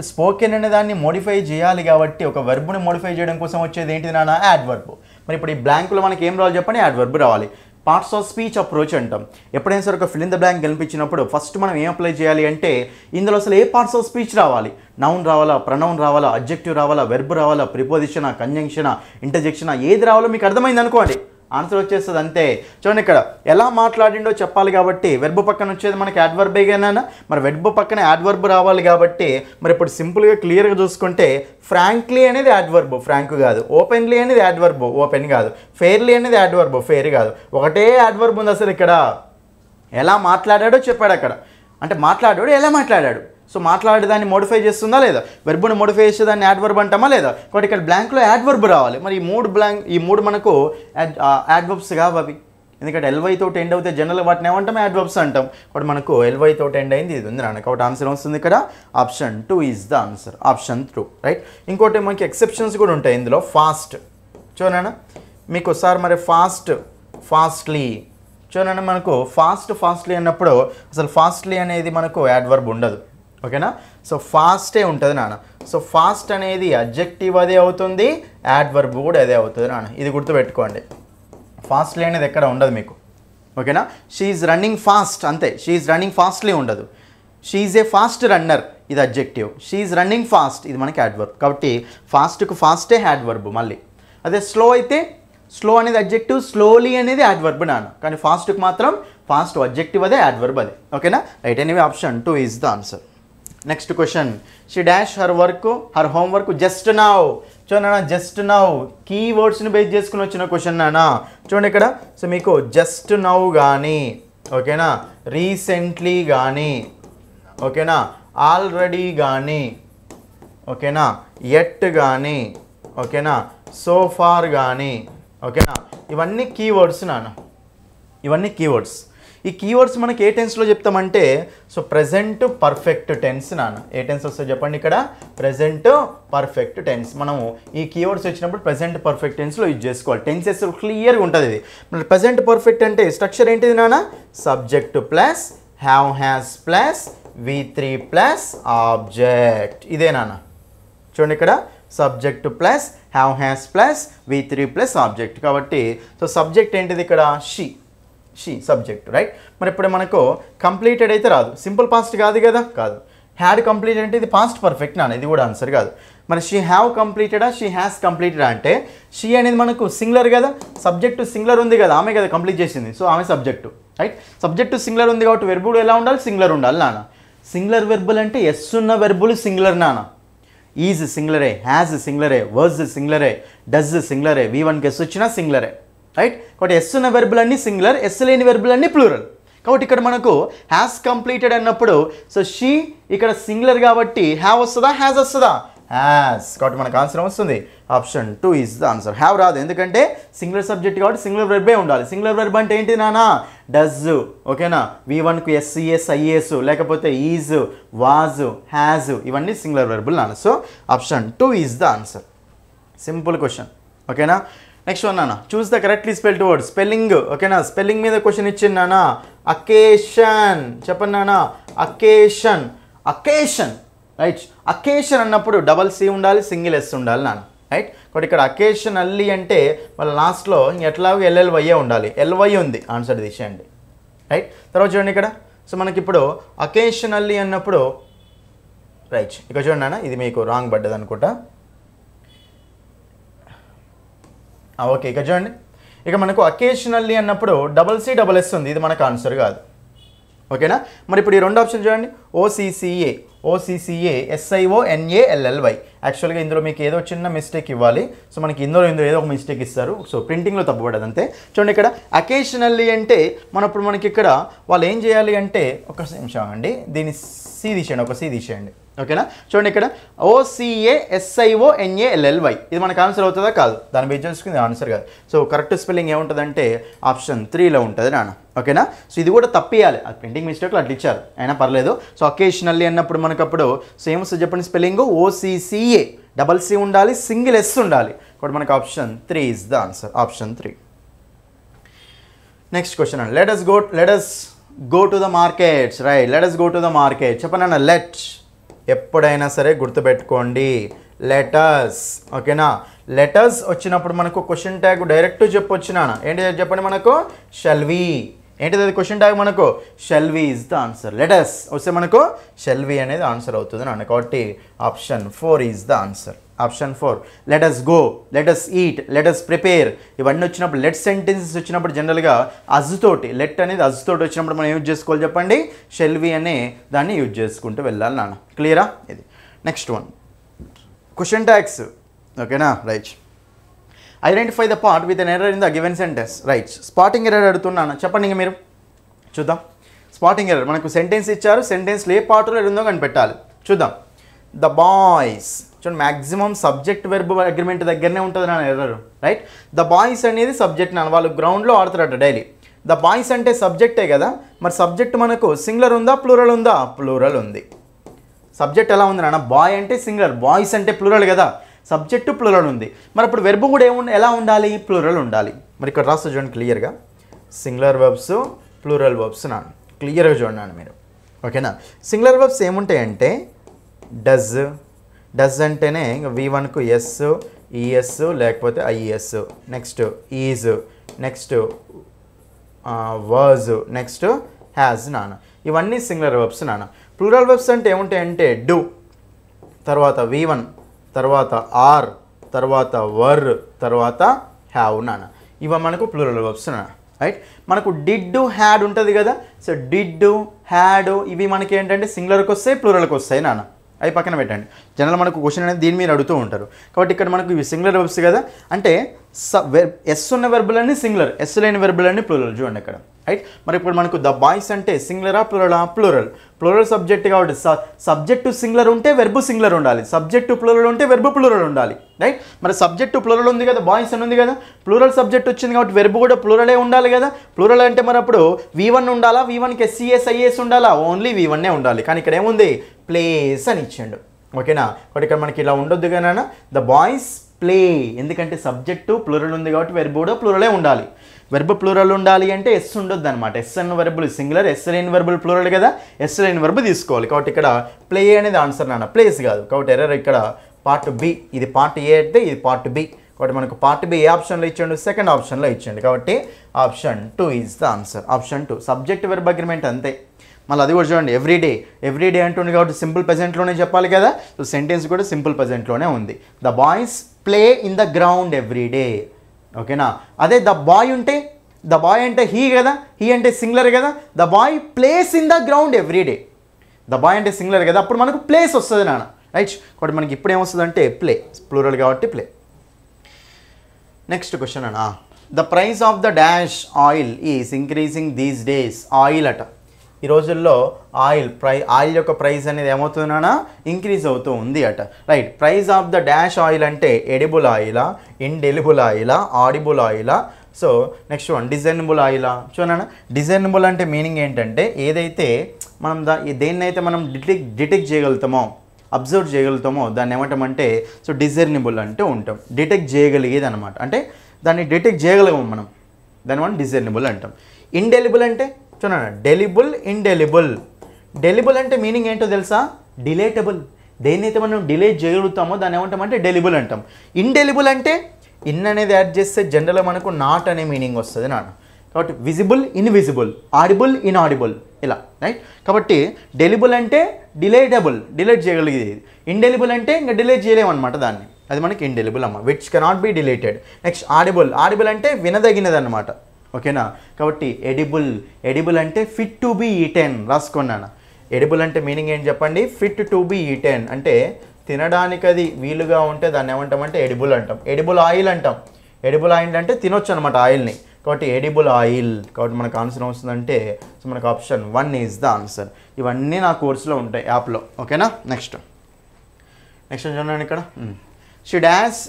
స్పోకెన్ అనే దాన్ని మోడిఫై చేయాలి కాబట్టి ఒక వెర్బ్ని మోడిఫై చేయడం కోసం వచ్చేది ఏంటిది నాన్న, యాడ్వర్బ్. మరి ఇప్పుడు ఈ బ్లాంక్లో మనకి ఏం రావాలి చెప్పండి, యాడ్వర్బ్ రావాలి. పార్ట్స్ ఆఫ్ స్పీచ్ అప్రోచ్ అంటాం. ఎప్పుడైనా సరే ఒక ఫిల్ ఇన్ ద బ్లాంక్ కనిపించినప్పుడు ఫస్ట్ మనం ఏం అప్లై చేయాలి అంటే ఇందులో అసలు ఏ పార్ట్స్ ఆఫ్ స్పీచ్ రావాలి, నౌన్ రావాలా, ప్రనౌన్ రావాలా, అడ్జెక్టివ్ రావాలా, వెర్బ్ రావాలా, ప్రిపోజిషనా, కంజంక్షనా, ఇంటర్జెక్షనా, ఏది రావాలో మీకు అర్థమైంది అనుకోండి, ఆన్సర్ వచ్చేస్తుంది అంతే. చూడండి ఇక్కడ ఎలా మాట్లాడిండో చెప్పాలి కాబట్టి వెర్బ్ పక్కన వచ్చేది మనకి యాడ్వర్బేగానా. మరి వెర్బ్ పక్కన యాడ్వర్బ్ రావాలి కాబట్టి మరి ఇప్పుడు సింపుల్గా క్లియర్గా చూసుకుంటే ఫ్రాంక్లీ అనేది యాడ్వర్బ్, ఫ్రాంక్ కాదు. ఓపెన్లీ అనేది యాడ్వర్బ్, ఓపెన్ కాదు. ఫెయిర్లీ అనేది యాడ్వర్బ్, ఫెయిర్ కాదు. ఒకటే యాడ్వర్బ్ ఉంది అసలు ఇక్కడ. ఎలా మాట్లాడాడో చెప్పాడు అక్కడ, అంటే మాట్లాడాడు ఎలా మాట్లాడాడు. సో మాట్లాడే దాన్ని మోడిఫై చేస్తుందా లేదా, వెర్బ్ని మోడిఫై చేసే దాన్ని యాడ్వర్బ్ అంటామా లేదా. కాబట్టి ఇక్కడ బ్లాంక్లో యాడ్వర్బ్ రావాలి. మరి ఈ మూడు మనకు యాడ్వర్బ్స్ కావు అవి, ఎందుకంటే ఎల్వై తోటి ఎండ్ అవుతే జనరల్ వాటిని ఏమంటాం, యాడ్వర్బ్స్ అంటాం. కాబట్టి మనకు ఎల్వై తోటి ఎండ్ అయింది, ఇది ఉంది నాన్న. కాబట్టి ఆన్సర్ వస్తుంది ఇక్కడ option 2 is the answer, option 2, right. ఇంకోటి మనకి ఎక్సెప్షన్స్ కూడా ఉంటాయి ఇందులో. ఫాస్ట్ చూడనా మీకు ఒకసారి, మరి ఫాస్ట్లీ చూడనా. మనకు ఫాస్ట్లీ అన్నప్పుడు అసలు ఫాస్ట్లీ అనేది మనకు యాడ్వర్బ్ ఉండదు, ఓకేనా. సో ఫాస్టే ఉంటుంది నాన్న. సో ఫాస్ట్ అనేది అడ్జెక్టివ్ అదే అవుతుంది, యాడ్వర్బ్ కూడా అదే అవుతుంది నాన్న. ఇది గుర్తుపెట్టుకోండి, ఫాస్ట్లీ అనేది ఎక్కడ ఉండదు మీకు, ఓకేనా. షీ ఈజ్ రన్నింగ్ ఫాస్ట్ అంతే, షీ ఈజ్ రన్నింగ్ ఫాస్ట్లీ ఉండదు. She is a fast runner ఇది adjective, she is running fast ఇది మనకి యాడ్వర్బ్. కాబట్టి ఫాస్ట్కు ఫాస్టే యాడ్వర్బ్. మళ్ళీ అదే స్లో అయితే స్లో అనేది అడ్జెక్టివ్, స్లోలీ అనేది యాడ్వర్బ్ నాన్న. కానీ ఫాస్ట్కి మాత్రం ఫాస్ట్ అడ్జెక్టివ్ అదే, యాడ్వర్బ్ అదే, ఓకేనా, right. Anyway option 2 is the answer. Next question. She dash her homework just now. చూడండి జస్ట్ నౌ కీ వర్డ్స్ని బేస్ చేసుకుని వచ్చిన క్వశ్చన్ నానా. చూడండి ఇక్కడ. సో మీకు జస్ట్ నౌ కానీ, ఓకేనా, రీసెంట్లీ కానీ, ఓకేనా, ఆల్రెడీ కానీ, ఓకేనా, ఎట్ కానీ, ఓకేనా, సో ఫార్ కానీ, ఓకేనా, ఇవన్నీ కీవర్డ్స్ నాన్న. ఇవన్నీ కీవర్డ్స్. ఈ కీవర్డ్స్ మనకి ఏ టెన్స్లో చెప్తామంటే సో ప్రెజెంట్ పర్ఫెక్ట్ టెన్స్ నాన్న. ఏ టెన్స్ వస్తుందో చెప్పండి ఇక్కడ, ప్రెజెంట్ పర్ఫెక్ట్ టెన్స్. మనము ఈ కీవర్డ్స్ వచ్చినప్పుడు ప్రెజెంట్ పర్ఫెక్ట్ టెన్స్లో యూజ్ చేసుకోవాలి. టెన్సెస్ క్లియర్గా ఉంటుంది ఇది. మరి ప్రెజెంట్ పర్ఫెక్ట్ అంటే స్ట్రక్చర్ ఏంటిది నాన్న, subject plus have has plus V3 plus object, ఇదే నాన్న. చూడండి ఇక్కడ subject plus have has plus V3 plus object. కాబట్టి సో సబ్జెక్ట్ ఏంటిది ఇక్కడ, షీ సబ్జెక్ట్, రైట్. మరి ఇప్పుడు మనకు కంప్లీటెడ్ అయితే రాదు, సింపుల్ పాస్ట్ కాదు కదా, కాదు. హ్యాడ్ కంప్లీటెడ్ అంటే ఇది పాస్ట్ పర్ఫెక్ట్ నాన్న, ఇది కూడా ఆన్సర్ కాదు. మరి షీ హ్యావ్ కంప్లీటెడా, షీ హ్యాస్ కంప్లీటెడా అంటే షీ అనేది మనకు సింగులర్ కదా, సబ్జెక్టు సింగులర్ ఉంది కదా, ఆమె కదా కంప్లీట్ చేసింది, సో ఆమె సబ్జెక్టు. రైట్. సబ్జెక్టు సింగులర్ ఉంది కాబట్టి వెర్బ్ కూడా ఎలా ఉండాలి, సింగులర్ ఉండాలి నాన్న. సింగులర్ వెర్బులు అంటే ఎస్ ఉన్న వెర్బులు సింగులర్ నాన్న. ఈజ్ సింగులరే, హ్యాజ్ సింగులరే, వర్జ్ సింగులరే, డజ్ సింగులరే, V1కి ఎస్ వచ్చినా సింగులరే. రైట్. కాబట్టి ఎస్ ఉన్న వెర్బులన్నీ సింగులర్, ఎస్ లేని వెర్బులన్నీ ప్లూరల్. కాబట్టి ఇక్కడ మనకు హ్యాస్ కంప్లీటెడ్ అన్నప్పుడు సో షీ ఇక్కడ సింగులర్ కాబట్టి హ్యావ్ వస్తుందా, హ్యాజ్ వస్తుందా, హ్యాస్. కాబట్టి మనకు ఆన్సర్ వస్తుంది option 2 is the answer. Have రాదు, ఎందుకంటే సింగులర్ సబ్జెక్ట్ కాబట్టి సింగులర్ వెర్బే ఉండాలి. సింగులర్ వెర్బ్ అంటే ఏంటి నానా, డజ్, ఓకేనా, V1కు ఎస్ఈఎస్ ఐఏఎస్, లేకపోతే ఈజ్, వాజ్, హ్యాజ్, ఇవన్నీ సింగులర్ వెర్బులు నాన్న. So option 2 is the answer. Simple question, ఓకేనా. నెక్స్ట్ వన్ నాన్న, choose the correctly spelled word. Spelling, ఓకేనా, స్పెల్లింగ్ మీద క్వశ్చన్ ఇచ్చింది నాన్న. అకేషన్ చెప్పండి నాన్న, అకేషన్, అకేషన్, రైట్. అకేషన్ అన్నప్పుడు డబల్ సి ఉండాలి, సింగిల్ ఎస్ ఉండాలి నాన్న. రైట్. కాబట్టి ఇక్కడ అకేషన్ అల్లి అంటే వాళ్ళ లాస్ట్లో ఎట్లాగో ఎల్ఎల్వైఏ ఉండాలి, ఎల్వై ఉంది, ఆన్సర్ తీసేయండి. రైట్. తర్వాత చూడండి ఇక్కడ, సో మనకి ఇప్పుడు అకేషన్ అల్లి అన్నప్పుడు రైట్ ఇక్కడ చూడండి నాన్న, ఇది మీకు రాంగ్ పడ్డది అనుకుంటా. ఓకే ఇక్కడ చూడండి, ఇక మనకు అకేషనల్లీ అన్నప్పుడు డబల్ సి డబల్ ఎస్ ఉంది, ఇది మనకు ఆన్సర్ కాదు, ఓకేనా. మరి ఇప్పుడు ఈ రెండు ఆప్షన్ చూడండి, ఓసీసీఏ, ఓసీసీఏ, ఎస్ఐఓ ఎన్ఏఎల్ఎల్వై. యాక్చువల్గా ఇందులో మీకు ఏదో చిన్న మిస్టేక్ ఇవ్వాలి, సో మనకి ఇందులో ఏదో ఒక మిస్టేక్ ఇస్తారు, సో ప్రింటింగ్లో తప్పుపడదు అంతే. చూడండి ఇక్కడ అకేషనల్లీ అంటే ఇప్పుడు మనకి ఇక్కడ వాళ్ళు ఏం చేయాలి అంటే, ఒక నిమిషం అండి, దీన్ని సి తీసేయండి, ఒక సి తీసేయండి, ఓకేనా. చూడండి ఇక్కడ ఓసీఏ ఎస్ఐఓ ఎన్ఏఎల్ఎల్వై, ఇది మనకు ఆన్సర్ అవుతుందా కాదు, దాన్ని బేస్ చేసుకుని ఆన్సర్ కాదు. సో కరెక్ట్ స్పెల్లింగ్ ఏముంటుందంటే ఆప్షన్ 3లో ఉంటుంది నాన్న, ఓకేనా. సో ఇది కూడా తప్పియాలి, అది ప్రింటింగ్ మిస్టేక్లో అట్లా ఇచ్చారు, అయినా పర్లేదు. సో అకేషనల్లీ అన్నప్పుడు మనకప్పుడు సేమ్ చెప్పండి స్పెల్లింగ్, ఓసీసీఏ, డబల్ సి ఉండాలి, సింగిల్ ఎస్ ఉండాలి. కాబట్టి మనకు option 3 is the answer, option 3. Next question అండి, let us go to the markets, right. let us go to the market చెప్పండి అన్న. లెట్ ఎప్పుడైనా సరే గుర్తుపెట్టుకోండి, లెటస్, ఓకేనా. లెటస్ వచ్చినప్పుడు మనకు క్వశ్చన్ ట్యాగ్ డైరెక్ట్ చెప్పొచ్చు నాన్న. ఏంటి చెప్పండి మనకు, షెల్ వి. ఏంటిది అది క్వశ్చన్ ట్యాగ్ మనకు, shall we is the answer. Let us వస్తే మనకు షెల్ వి అనేది ఆన్సర్ అవుతుంది నాన్న. కాబట్టి option 4 is the answer, option 4. Let us go, let us eat, let us prepare, ఇవన్నీ వచ్చినప్పుడు లెట్ సెంటెన్సెస్ వచ్చినప్పుడు జనరల్గా అజ్ తోటి, లెట్ అనేది అజ్ తోటి వచ్చినప్పుడు మనం యూజ్ చేసుకోవాలి చెప్పండి, షెల్ వి అనే దాన్ని యూజ్ చేసుకుంటూ వెళ్ళాలి నాన్న. క్లియరా ఇది. నెక్స్ట్ వన్, క్వశ్చన్ ట్యాగ్స్, ఓకేనా, right. Identify the part with an error in the given sentence, right. Spotting error అడుగుతున్నాను, చెప్పండి ఇంక మీరు చూద్దాం. స్పాటింగ్ ఎర్రర్ మనకు సెంటెన్స్ ఇచ్చారు, సెంటెన్స్లో ఏ పార్ట్లో ఉందో కనిపెట్టాలి. చూద్దాం. ద బాయ్స్, చూడండి మ్యాక్సిమం సబ్జెక్ట్ వెర్బ్ అగ్రిమెంట్ దగ్గరనే ఉంటుంది నా ఎర్రర్, రైట్. ద బాయ్స్ అనేది సబ్జెక్ట్ నాన్న, వాళ్ళు గ్రౌండ్లో ఆడుతారట డైలీ. ద బాయ్స్ అంటే సబ్జెక్టే కదా, మరి సబ్జెక్ట్ మనకు సింగులర్ ఉందా, ప్లూరల్ ఉందా, ప్లూరల్ ఉంది. సబ్జెక్ట్ ఎలా ఉంది నాన్న, బాయ్ అంటే సింగులర్, బాయ్స్ అంటే ప్లూరల్ కదా, సబ్జెక్టు ప్లూరల్ ఉంది. మరి ఇప్పుడు వెర్బ్ కూడా ఎలా ఉండాలి, ప్లూరల్ ఉండాలి. మరి ఇక్కడ రాస్తూ చూడండి క్లియర్గా, సింగులర్ వెర్బ్స్, ప్లూరల్ వెర్బ్స్ నాన్న, క్లియర్గా చూడండి మీరు, ఓకేనా. సింగులర్ వెర్బ్స్ ఏముంటాయంటే డజ్, డజ్ అంటేనే V1కు ఎస్, ఈఎస్ లేకపోతే is, next is, next verge, next has నాన్న, ఇవన్నీ సింగులర్ వెర్బ్స్ నాన్న. ప్లూరల్ వెర్బ్స్ అంటే ఏముంటాయంటే డూ, తర్వాత V1, తర్వాత ఆర్, తర్వాత వర్, తర్వాత హ్యావ్ నాన్న, ఇవి మనకు ప్లూరల్ వెర్బ్స్ నాన్న, రైట్. మనకు డిడ్, హ్యాడ్ ఉంటుంది కదా, సో డిడ్, హ్యాడ్ ఇవి మనకి ఏంటంటే సింగులర్కి వస్తాయి, ప్లూరల్కి వస్తాయి నాన్న, అవి పక్కన పెట్టండి. జనరల్ మనకు క్వశ్చన్ అనేది దీని మీద అడుగుతూ ఉంటారు. కాబట్టి ఇక్కడ మనకు ఇవి సింగులర్ వెర్బ్స్ కదా, అంటే ఎస్ ఉన్న వెర్బులన్నీ సింగులర్, ఎస్ లేని వెర్బులన్నీ ప్లూరల్. చూడండి ఇక్కడ, రైట్. మరి ఇప్పుడు మనకు ద బాయ్స్ అంటే సింగులరా, ప్లూరలా, ప్లూరల్. ప్లూరల్ సబ్జెక్ట్ కాబట్టి సబ్జెక్టు సింగులర్ ఉంటే వెర్బు సింగులర్ ఉండాలి, సబ్జెక్టు ప్లూరల్ ఉంటే వెర్బు ప్లూరల్ ఉండాలి, రైట్. మరి సబ్జెక్టు ప్లూరల్ ఉంది కదా, బాయ్స్ అని ఉంది కదా, ప్లూరల్ సబ్జెక్ట్ వచ్చింది కాబట్టి వెర్బు కూడా ప్లూరలే ఉండాలి కదా. ప్లూరల్ అంటే మరి అప్పుడు V1 ఉండాలా, V1కి ఎస్ఈఎస్ ఐఏఎస్ ఉండాలా, ఓన్లీ V1 ఉండాలి. కానీ ఇక్కడ ఏముంది, ప్లేస్ అని ఇచ్చిండు, ఓకేనా. కాబట్టి ఇక్కడ మనకి ఇలా ఉండొద్దు కానీ ద బాయ్స్ ప్లే, ఎందుకంటే సబ్జెక్టు ప్లూరల్ ఉంది కాబట్టి వెర్బ్ కూడా ప్లూరలే ఉండాలి. వెర్బ్ ప్లూరల్ ఉండాలి అంటే ఎస్ ఉండొద్దు అనమాట. ఎస్ అన్న వెర్బులు సింగులర్, ఎస్ లేని వెర్బులు ప్లూరల్ కదా, ఎస్ లేని వెర్బ్ తీసుకోవాలి. కాబట్టి ఇక్కడ ప్లే అనేది ఆన్సర్ నాన్న, ప్లేస్ కాదు. కాబట్టి ఎర్రర్ ఇక్కడ పార్ట్ బి, ఇది పార్ట్ ఏ అయితే ఇది పార్ట్ బి. కాబట్టి మనకు పార్ట్ బి ఏ ఆప్షన్లో ఇచ్చాడు, సెకండ్ ఆప్షన్లో ఇచ్చాడు. కాబట్టి option 2 is the answer, option 2. Subject verb agreement అంతే. మళ్ళీ అది కూడా చూడండి, ఎవ్రీడే అంటుంది కాబట్టి సింపుల్ ప్రెజెంట్లోనే చెప్పాలి కదా, సో సెంటెన్స్ కూడా సింపుల్ ప్రెజెంట్లోనే ఉంది. The boys play in the ground everyday, ఓకేనా. అదే ద బాయ్ ఉంటే ద బాయ్ అంటే హీ కదా, హీ అంటే సింగులర్ కదా, the boy place in the ground every day. The boy అంటే సింగులర్ కదా, అప్పుడు మనకు ప్లేస్ వస్తుంది నాన్న, రైట్. కాబట్టి మనకి ఇప్పుడు ఏమొస్తుంది అంటే ప్లే, ప్లూరల్ కాబట్టి ప్లే. నెక్స్ట్ క్వశ్చన్ అన్న, the price of the dash oil is increasing these days. Oil అట, ఈ రోజుల్లో ఆయిల్ యొక్క ప్రైస్ అనేది ఏమవుతుందన్నా ఇంక్రీజ్ అవుతూ ఉంది అట, right. Price of the dash oil అంటే ఎడిబుల్ ఆయిలా, ఇండెలిబుల్ ఆయిలా, ఆడిబుల్ ఆయిలా. సో నెక్స్ట్ వన్ డిజైనబుల్ ఆయిలా. చూడన్నా, డిజైనబుల్ అంటే మీనింగ్ ఏంటంటే ఏదైతే మనం దేన్నైతే మనం డిటెక్ట్ చేయగలుగుతామో, అబ్జర్వ్ చేయగలుగుతామో దాన్ని ఏమంటామంటే సో డిజైనబుల్ అంటే ఉంటాం, డిటెక్ట్ చేయగలిగేది అనమాట. అంటే దాన్ని డిటెక్ట్ చేయగలగము మనం, దాన్ని మనం డిజైనబుల్ అంటాం. ఇండెలిబుల్ అంటే చూడండి, డెలిబుల్, ఇండెలిబుల్. డెలిబుల్ అంటే మీనింగ్ ఏంటో తెలుసా, డిలేటబుల్. దేన్నైతే మనం డిలేట్ చేయగలుగుతామో దాన్ని ఏమంటామంటే డెలిబుల్ అంటాం. ఇండెలిబుల్ అంటే ఇన్ అనేది యాడ్ చేస్తే జనరల్గా మనకు నాట్ అనే మీనింగ్ వస్తుంది నాన్న. కాబట్టి విజిబుల్, ఇన్విజిబుల్, ఆడిబుల్, ఇన్ఆడిబుల్, ఇలా, రైట్. కాబట్టి డెలిబుల్ అంటే డిలేట్ చేయగలిగేది. ఇండెలిబుల్ అంటే ఇంకా డిలేట్ చేయలేమన్నమాట దాన్ని, అది మనకి ఇండెలిబుల్ అమ్మ, which cannot be dilated. Next audible అంటే వినదగినది అనమాట, ఓకేనా. కాబట్టి ఎడిబుల్ అంటే ఫిట్ టు బి ఈటెన్, రాసుకున్నాను. ఎడిబుల్ అంటే మీనింగ్ ఏంటి చెప్పండి, ఫిట్ టు బి ఈటెన్ అంటే తినడానికి అది వీలుగా ఉంటే దాన్ని ఏమంటామంటే ఎడిబుల్ అంటాం. ఎడిబుల్ ఆయిల్ అంటాం, ఎడిబుల్ ఆయిల్ అంటే తినొచ్చు అనమాట ఆయిల్ని, కాబట్టి ఎడిబుల్ ఆయిల్. కాబట్టి మనకు ఆన్సర్ వస్తుందంటే సో మనకు ఆప్షన్ 1 ఈజ్ ద ఆన్సర్. ఇవన్నీ నా కోర్సులో ఉంటాయి యాప్లో, ఓకేనా. నెక్స్ట్ చూడండి ఇక్కడ, she dash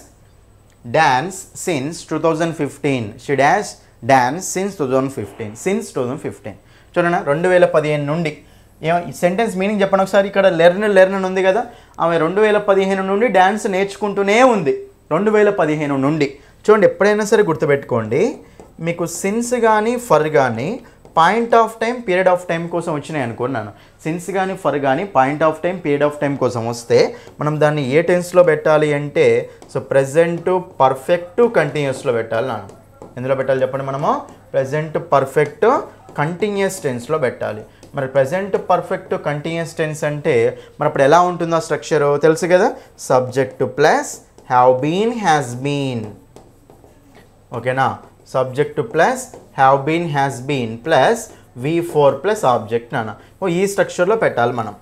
dance since 2015. She dash dance since 2015. చూడండి, 2015 నుండి. ఈ సెంటెన్స్ మీనింగ్ చెప్పండి ఒకసారి. ఇక్కడ లెర్న్ ఉంది కదా, ఆమె 2015 నుండి డ్యాన్స్ నేర్చుకుంటూనే ఉంది. 2015 నుండి. చూడండి, ఎప్పుడైనా సరే గుర్తుపెట్టుకోండి, మీకు సిన్స్ కానీ ఫర్ కానీ point of time, period of time కోసం వచ్చినాయి అనుకున్నాను. సిన్స్ కానీ ఫర్ కానీ point of time, period of time కోసం వస్తే మనం దాన్ని ఏ టెన్స్లో పెట్టాలి అంటే సో ప్రెజెంట్ పర్ఫెక్ట్ కంటిన్యూస్లో పెట్టాలి నాన్న. ఎందులో పెట్టాలి చెప్పండి, మనము ప్రెజెంట్ పర్ఫెక్ట్ కంటిన్యూస్ టెన్స్లో పెట్టాలి. మరి ప్రెజెంట్ పర్ఫెక్ట్ కంటిన్యూస్ టెన్స్ అంటే మరి అప్పుడు ఎలా ఉంటుందో స్ట్రక్చరు తెలుసు కదా, subject plus have been, has been, ఓకేనా. Subject plus have been, has been plus V4 plus object నాన్న. ఈ స్ట్రక్చర్లో పెట్టాలి మనం.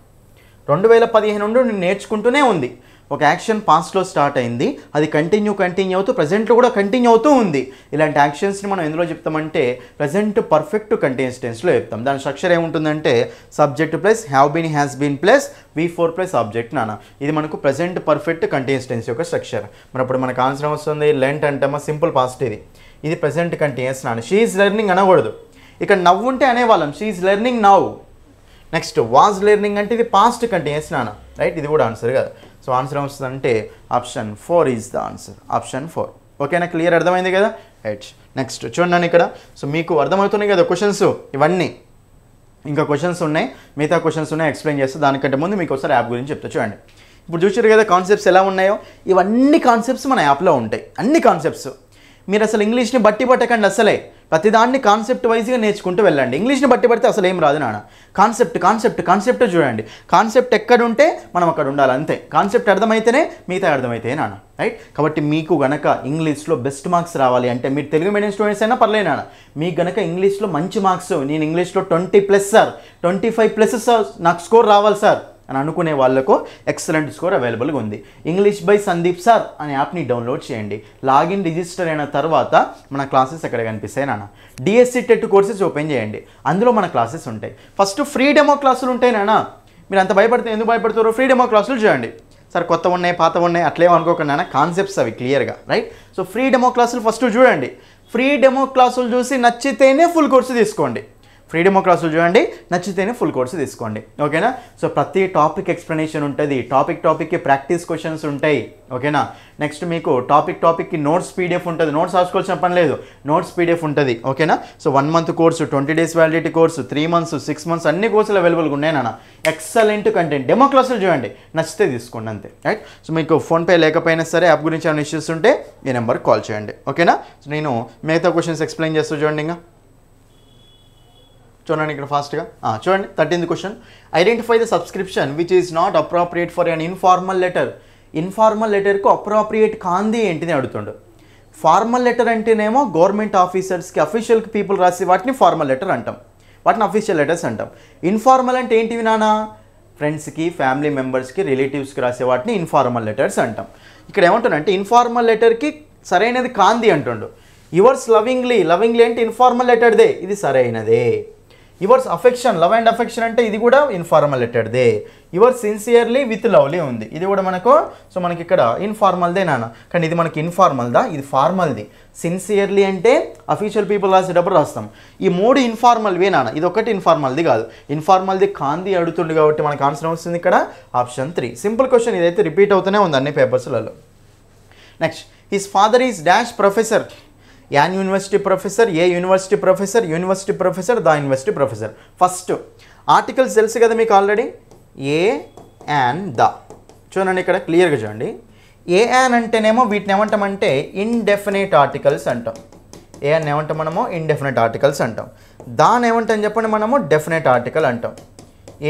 2015 నుండి నేను నేర్చుకుంటూనే ఉంది. ఒక యాక్షన్ పాస్ట్లో స్టార్ట్ అయింది, అది కంటిన్యూ అవుతూ ప్రజెంట్లో కూడా కంటిన్యూ అవుతూ ఉంది. ఇలాంటి యాక్షన్స్ని మనం ఎందులో చెప్తామంటే ప్రజెంట్ పర్ఫెక్ట్ కంటిన్యూస్ టెన్స్లో చెప్తాం. దాని స్ట్రక్చర్ ఏముంటుందంటే subject plus have been, has been plus V4 plus object నాన్న. ఇది మనకు ప్రజెంట్ పర్ఫెక్ట్ కంటిన్యూస్ టెన్స్ యొక్క స్ట్రక్చర్. మరి అప్పుడు మనకు ఆన్సర్ వస్తుంది లెంట్ అంటామా, సింపుల్ పాస్ట్ ఇది ప్రజెంట్ కంటిన్యూస్ నాన్న. షీ ఈజ్ లెర్నింగ్ అనకూడదు, ఇక్కడ నవ్వు ఉంటే అనేవాళ్ళం she is learning now. Next was learning అంటే ఇది పాస్ట్ కంటిన్యూస్ నాన్న, రైట్. ఇది కూడా ఆన్సర్ కదా. సో ఆన్సర్ ఏమొస్తుందంటే option 4 is the answer, option 4. ఓకేనా, క్లియర్, అర్థమైంది కదా, రైట్. నెక్స్ట్ చూడండి ఇక్కడ. సో మీకు అర్థమవుతున్నాయి కదా క్వశ్చన్స్ ఇవన్నీ. ఇంకా క్వశ్చన్స్ ఉన్నాయి, మిగతా క్వశ్చన్స్ ఉన్నాయి, ఎక్స్ప్లెయిన్ చేస్తే. దానికంటే ముందు మీకు ఒకసారి యాప్ గురించి చెప్తా చూడండి. ఇప్పుడు చూసారు కదా కాన్సెప్ట్స్ ఎలా ఉన్నాయో, ఇవన్నీ కాన్సెప్ట్స్ మన యాప్లో ఉంటాయి. అన్ని కాన్సెప్ట్స్ మీరు అసలు ఇంగ్లీష్ని బట్టి పట్టకండి, అసలే ప్రతిదాన్ని కాన్సెప్ట్ వైజ్గా నేర్చుకుంటూ వెళ్ళండి. ఇంగ్లీష్ని బట్టి పడితే అసలు ఏం రాదు నాన్న. కాన్సెప్ట్ చూడండి. కాన్సెప్ట్ ఎక్కడ ఉంటే మనం అక్కడ ఉండాలి, అంతే. కాన్సెప్ట్ అర్థమైతేనే మిగతా అర్థమైతే నాన్న, రైట్. కాబట్టి మీకు గనక ఇంగ్లీష్లో బెస్ట్ మార్క్స్ రావాలి అంటే మీరు తెలుగు మీడియం స్టూడెంట్స్ అయినా పర్లేదు నాన్న, మీకు గనక ఇంగ్లీష్లో మంచి మార్క్స్, నేను ఇంగ్లీష్లో 20+ సార్, 25+ సార్ నాకు స్కోర్ రావాలి సార్ అని అనుకునే వాళ్ళకు ఎక్సలెంట్ స్కోర్ అవైలబుల్గా ఉంది. ఇంగ్లీష్ బై సందీప్ సార్ అనే యాప్ని డౌన్లోడ్ చేయండి. లాగిన్ రిజిస్టర్ అయిన తర్వాత మన క్లాసెస్ ఎక్కడ కనిపిస్తాయి నాన్న. డిఎస్సి టెట్ కోర్సెస్ ఓపెన్ చేయండి, అందులో మన క్లాసెస్ ఉంటాయి. ఫస్ట్ ఫ్రీ డెమో క్లాసులు ఉంటాయి నాన్న. మీరు అంత భయపడితే ఎందుకు భయపడతారో, ఫ్రీ డెమో క్లాసులు చూడండి. సార్ కొత్త ఉన్నాయి, పాత ఉన్నాయి అట్లేమో అనుకోకండి నాన్న, కాన్సెప్ట్స్ అవి క్లియర్గా, రైట్. సో ఫ్రీ డెమో క్లాసులు ఫస్ట్ చూడండి. ఫ్రీ డెమో క్లాసులు చూసి నచ్చితేనే ఫుల్ కోర్సు తీసుకోండి. ఫ్రీ డెమో క్లాసులు చూడండి, నచ్చితేనే ఫుల్ కోర్సు తీసుకోండి, ఓకేనా. సో ప్రతి టాపిక్ ఎక్స్ప్లెనేషన్ ఉంటుంది, టాపిక్కి ప్రాక్టీస్ క్వశ్చన్స్ ఉంటాయి, ఓకేనా. నెక్స్ట్ మీకు టాపిక్కి నోట్స్ పీడిఎఫ్ ఉంటుంది, నోట్స్ రాసుకోవాల్సిన పని లేదు, నోట్స్ పీడిఎఫ్ ఉంటుంది, ఓకేనా. So 1 month course, 20 days validity course, 3 months, 6 months అన్ని కోర్సులు అవైలబుల్గా ఉన్నాయి నాన్న. Excellent content. డెమో క్లాసులు చూడండి, నచ్చితే తీసుకోండి, అంతే, రైట్. సో మీకు ఫోన్పే లేకపోయినా సరే యాప్ గురించి ఏమైనా ఇష్యూస్ ఉంటే ఈ నెంబర్కి కాల్ చేయండి, ఓకేనా. సో నేను మిగతా క్వశ్చన్స్ ఎక్స్ప్లెయిన్ చేస్తూ చూడండి. ఇంకా చూడండి ఇక్కడ ఫాస్ట్గా చూడండి. 13th question, identify the subscription which is not appropriate for an informal letter. Informal లెటర్కు అప్రోప్రియేట్ కాంది ఏంటిది అడుగుతుండు. ఫార్మల్ లెటర్ అంటేనేమో గవర్నమెంట్ ఆఫీసర్స్కి అఫీషియల్ పీపుల్ రాసి వాటిని ఫార్మల్ లెటర్ అంటాం, వాటిని అఫీషియల్ లెటర్స్ అంటాం. ఇన్ఫార్మల్ అంటే ఏంటివి నాన్న? ఫ్రెండ్స్కి, ఫ్యామిలీ మెంబర్స్కి, రిలేటివ్స్కి రాసే వాటిని ఇన్ఫార్మల్ లెటర్స్ అంటాం. ఇక్కడ ఏమంటున్నానంటే ఇన్ఫార్మల్ లెటర్కి సరైనది కాంది అంటుండు. యువర్స్ లవింగ్లీ, లవింగ్లీ అంటే ఇన్ఫార్మల్ లెటర్దే, ఇది సరైనదే. Yours affection, love and affection అంటే ఇది కూడా ఇన్ఫార్మల్ లెటర్దే. యువర్స్ సిన్సియర్లీ విత్ లవ్లీ ఉంది, ఇది కూడా మనకు సో మనకి ఇక్కడ ఇన్ఫార్మల్దే నాన్న. కానీ ఇది మనకి ఇన్ఫార్మల్దా? ఇది ఫార్మల్ది. సిన్సియర్లీ అంటే అఫీషియల్ పీపుల్ రాసేటప్పుడు రాస్తాం. ఈ 3 ఇన్ఫార్మల్వే నాన్న, ఇది ఒకటి ఇన్ఫార్మల్ది కాదు. ఇన్ఫార్మల్ది కాంది అడుగుతుంది కాబట్టి మనకు ఆన్సర్ వస్తుంది ఇక్కడ ఆప్షన్ 3. సింపుల్ క్వశ్చన్, ఇదైతే రిపీట్ అవుతూనే ఉంది అన్ని పేపర్స్లలో. Next, his father is dash professor. An university professor, a university professor, university professor, the university professor. First articles తెలుసు కదా మీకు ఆల్రెడీ, ఏ అండ్ ద. చూడండి ఇక్కడ క్లియర్గా చూడండి. ఏ యాన్ అంటేనేమో వీటిని ఏమంటామంటే ఇండెఫినెట్ ఆర్టికల్స్ అంటాం. ఏ అని ఏమంటాం మనము? ఇండెఫినెట్ ఆర్టికల్స్ అంటాం. దాని ఏమంటాం చెప్పండి మనము? డెఫినెట్ ఆర్టికల్ అంటాం.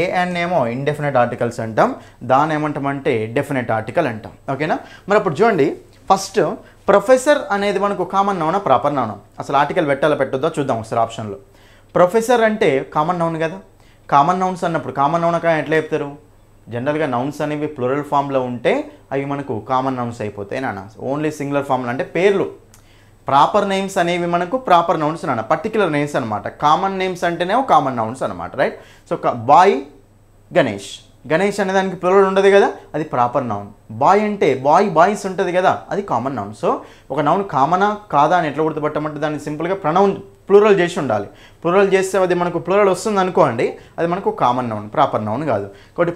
ఏ అండ్ ఏమో ఇండెఫినెట్ ఆర్టికల్స్ అంటాం, దాని ఏమంటామంటే డెఫినెట్ ఆర్టికల్ అంటాం. ఓకేనా? మరి అప్పుడు చూడండి, ఫస్ట్ ప్రొఫెసర్ అనేది మనకు కామన్ నౌనా ప్రాపర్ నౌనా? అసలు ఆర్టికల్ పెట్టాలో పెట్టొద్దో చూద్దాం ఒకసారి ఆప్షన్లో. ప్రొఫెసర్ అంటే కామన్ నౌన్ కదా. కామన్ నౌన్స్ అన్నప్పుడు కామన్ నౌన్ కానీ ఎట్లా చెప్తారు? జనరల్గా నౌన్స్ అనేవి ప్లూరల్ ఫామ్లో ఉంటే అవి మనకు కామన్ నౌన్స్ అయిపోతాయి నాన్న. ఓన్లీ సింగులర్ ఫామ్లో అంటే పేర్లు. ప్రాపర్ నేమ్స్ అనేవి మనకు ప్రాపర్ నౌన్స్ నాన్న, పర్టికులర్ నేమ్స్ అనమాట. కామన్ నేమ్స్ అంటేనేమో కామన్ నౌన్స్ అనమాట, right? So boy, Ganesh. Ganesh అనే దానికి ప్లూరల్ ఉండదు కదా, అది ప్రాపర్ నౌన్. బాయ్ అంటే బాయ్స్ ఉంటుంది కదా, అది కామన్ నౌన్. సో ఒక నౌన్ కామనా కాదా అని ఎట్లా గుర్తుపట్టమంటే దాన్ని సింపుల్గా ప్రొనౌన్ ప్లూరల్ చేసి ఉండాలి. ప్లూరల్ చేస్తే అది మనకు ప్లూరల్ వస్తుంది అనుకోండి, అది మనకు కామన్ నౌన్, ప్రాపర్ నౌన్ కాదు. కాబట్టి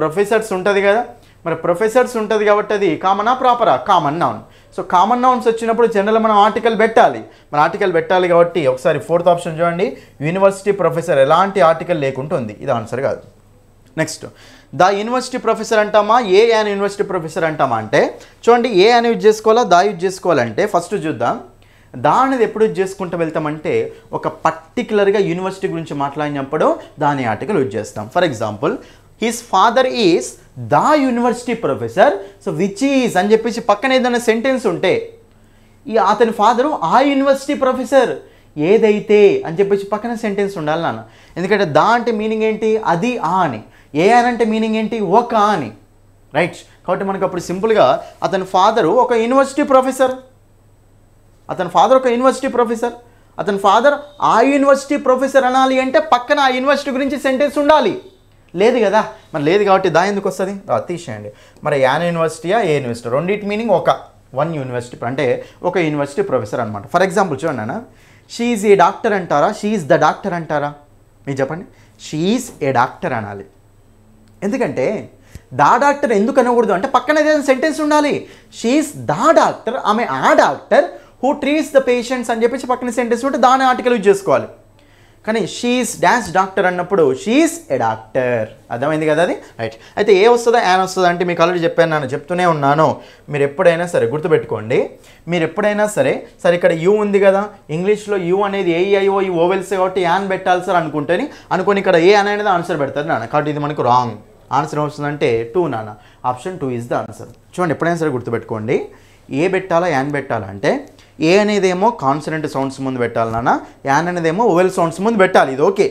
ప్రొఫెసర్స్ ఉంటుంది కదా, మరి ప్రొఫెసర్స్ ఉంటుంది కాబట్టి అది కామనా ప్రాపరా? Common noun. So common nouns వచ్చినప్పుడు జనరల్ మనం ఆర్టికల్ పెట్టాలి. మరి ఆర్టికల్ పెట్టాలి కాబట్టి ఒకసారి 4th ఆప్షన్ చూడండి, యూనివర్సిటీ ప్రొఫెసర్. ఎలాంటి ఆర్టికల్ లేకుండా ఉంది, ఇది ఆన్సర్ కాదు. నెక్స్ట్, ద యూనివర్సిటీ ప్రొఫెసర్ అంటామా, ఏ అండ్ యూనివర్సిటీ ప్రొఫెసర్ అంటామా అంటే చూడండి, ఏ అని యూజ్ చేసుకోవాలా, దా యూజ్ చేసుకోవాలంటే ఫస్ట్ చూద్దాం. దా అనేది ఎప్పుడు యూజ్ చేసుకుంటూ వెళ్తామంటే ఒక పర్టికులర్గా యూనివర్సిటీ గురించి మాట్లాడినప్పుడు దాని ఆర్టికల్ యూజ్ చేస్తాం. For example, his father is the university professor, so which is అని చెప్పేసి పక్కన ఏదైనా సెంటెన్స్ ఉంటే ఈ అతని ఫాదరు ఆ యూనివర్సిటీ ప్రొఫెసర్, ఏదైతే అని చెప్పేసి పక్కన సెంటెన్స్ ఉండాలి నాన్న. ఎందుకంటే దా అంటే మీనింగ్ ఏంటి? అది ఆ అని. ఏ అని అంటే మీనింగ్ ఏంటి? ఒక అని, రైట్? కాబట్టి మనకు అప్పుడు సింపుల్గా అతని ఫాదరు ఒక యూనివర్సిటీ ప్రొఫెసర్, అతని ఫాదర్ ఆ యూనివర్సిటీ ప్రొఫెసర్ అనాలి అంటే పక్కన ఆ యూనివర్సిటీ గురించి సెంటెన్స్ ఉండాలి. లేదు కదా, మరి లేదు కాబట్టి దా ఎందుకు వస్తుంది? తీసేయండి. మరి యాన్ యూనివర్సిటీయా, ఏ యూనివర్సిటీ, రెండింటి మీనింగ్ వన్ యూనివర్సిటీ అంటే ఒక యూనివర్సిటీ ప్రొఫెసర్ అనమాట. ఫర్ ఎగ్జాంపుల్ చూడండి అన్న, షీ ఈజ్ ఏ డాక్టర్ అంటారా, షీ ఈజ్ ద డాక్టర్ అంటారా? మీరు చెప్పండి. షీ ఈజ్ ఏ డాక్టర్ అనాలి. ఎందుకంటే దా డాక్టర్ ఎందుకు అనకూడదు అంటే పక్కన ఏదైనా సెంటెన్స్ ఉండాలి. షీ ఈజ్ ద డాక్టర్, ఆమె ఆ doctor who treats the patients అని చెప్పేసి పక్కన సెంటెన్స్ ఉంటే దాని ఆర్టికల్ యూజ్ చేసుకోవాలి. కానీ షీ ఈజ్ డాన్స్ డాక్టర్ అన్నప్పుడు షీ ఈజ్ ఏ డాక్టర్. అర్థమైంది కదా అది, రైట్? అయితే ఏ వస్తుందా, యాన్ వస్తుందా అంటే మీకు ఆల్రెడీ చెప్పాను, చెప్తూనే ఉన్నాను. మీరు ఎప్పుడైనా సరే గుర్తుపెట్టుకోండి, మీరు ఎప్పుడైనా సరే ఇక్కడ యూ ఉంది కదా, ఇంగ్లీష్లో యూ అనేది ఏఈఐఓ ఈ ఓవెల్స్ కాబట్టి యాన్ పెట్టాలి సార్ అనుకొని ఇక్కడ ఏ అనేది ఆన్సర్ పెడతారు నాన్న. కాబట్టి ఇది మనకు రాంగ్. ఆన్సర్ ఏమొస్తుందంటే 2 నాన్న. Option 2 is the answer. చూడండి, ఎప్పుడైనా సరే గుర్తుపెట్టుకోండి, ఏ పెట్టాలా యాన్ పెట్టాలా అంటే ఏ అనేదేమో కాన్సనెంట్ సౌండ్స్ ముందు పెట్టాలి నాన్న, యాన్ అనేదేమో ఓవెల్ సౌండ్స్ ముందు పెట్టాలి, ఇది ఓకే.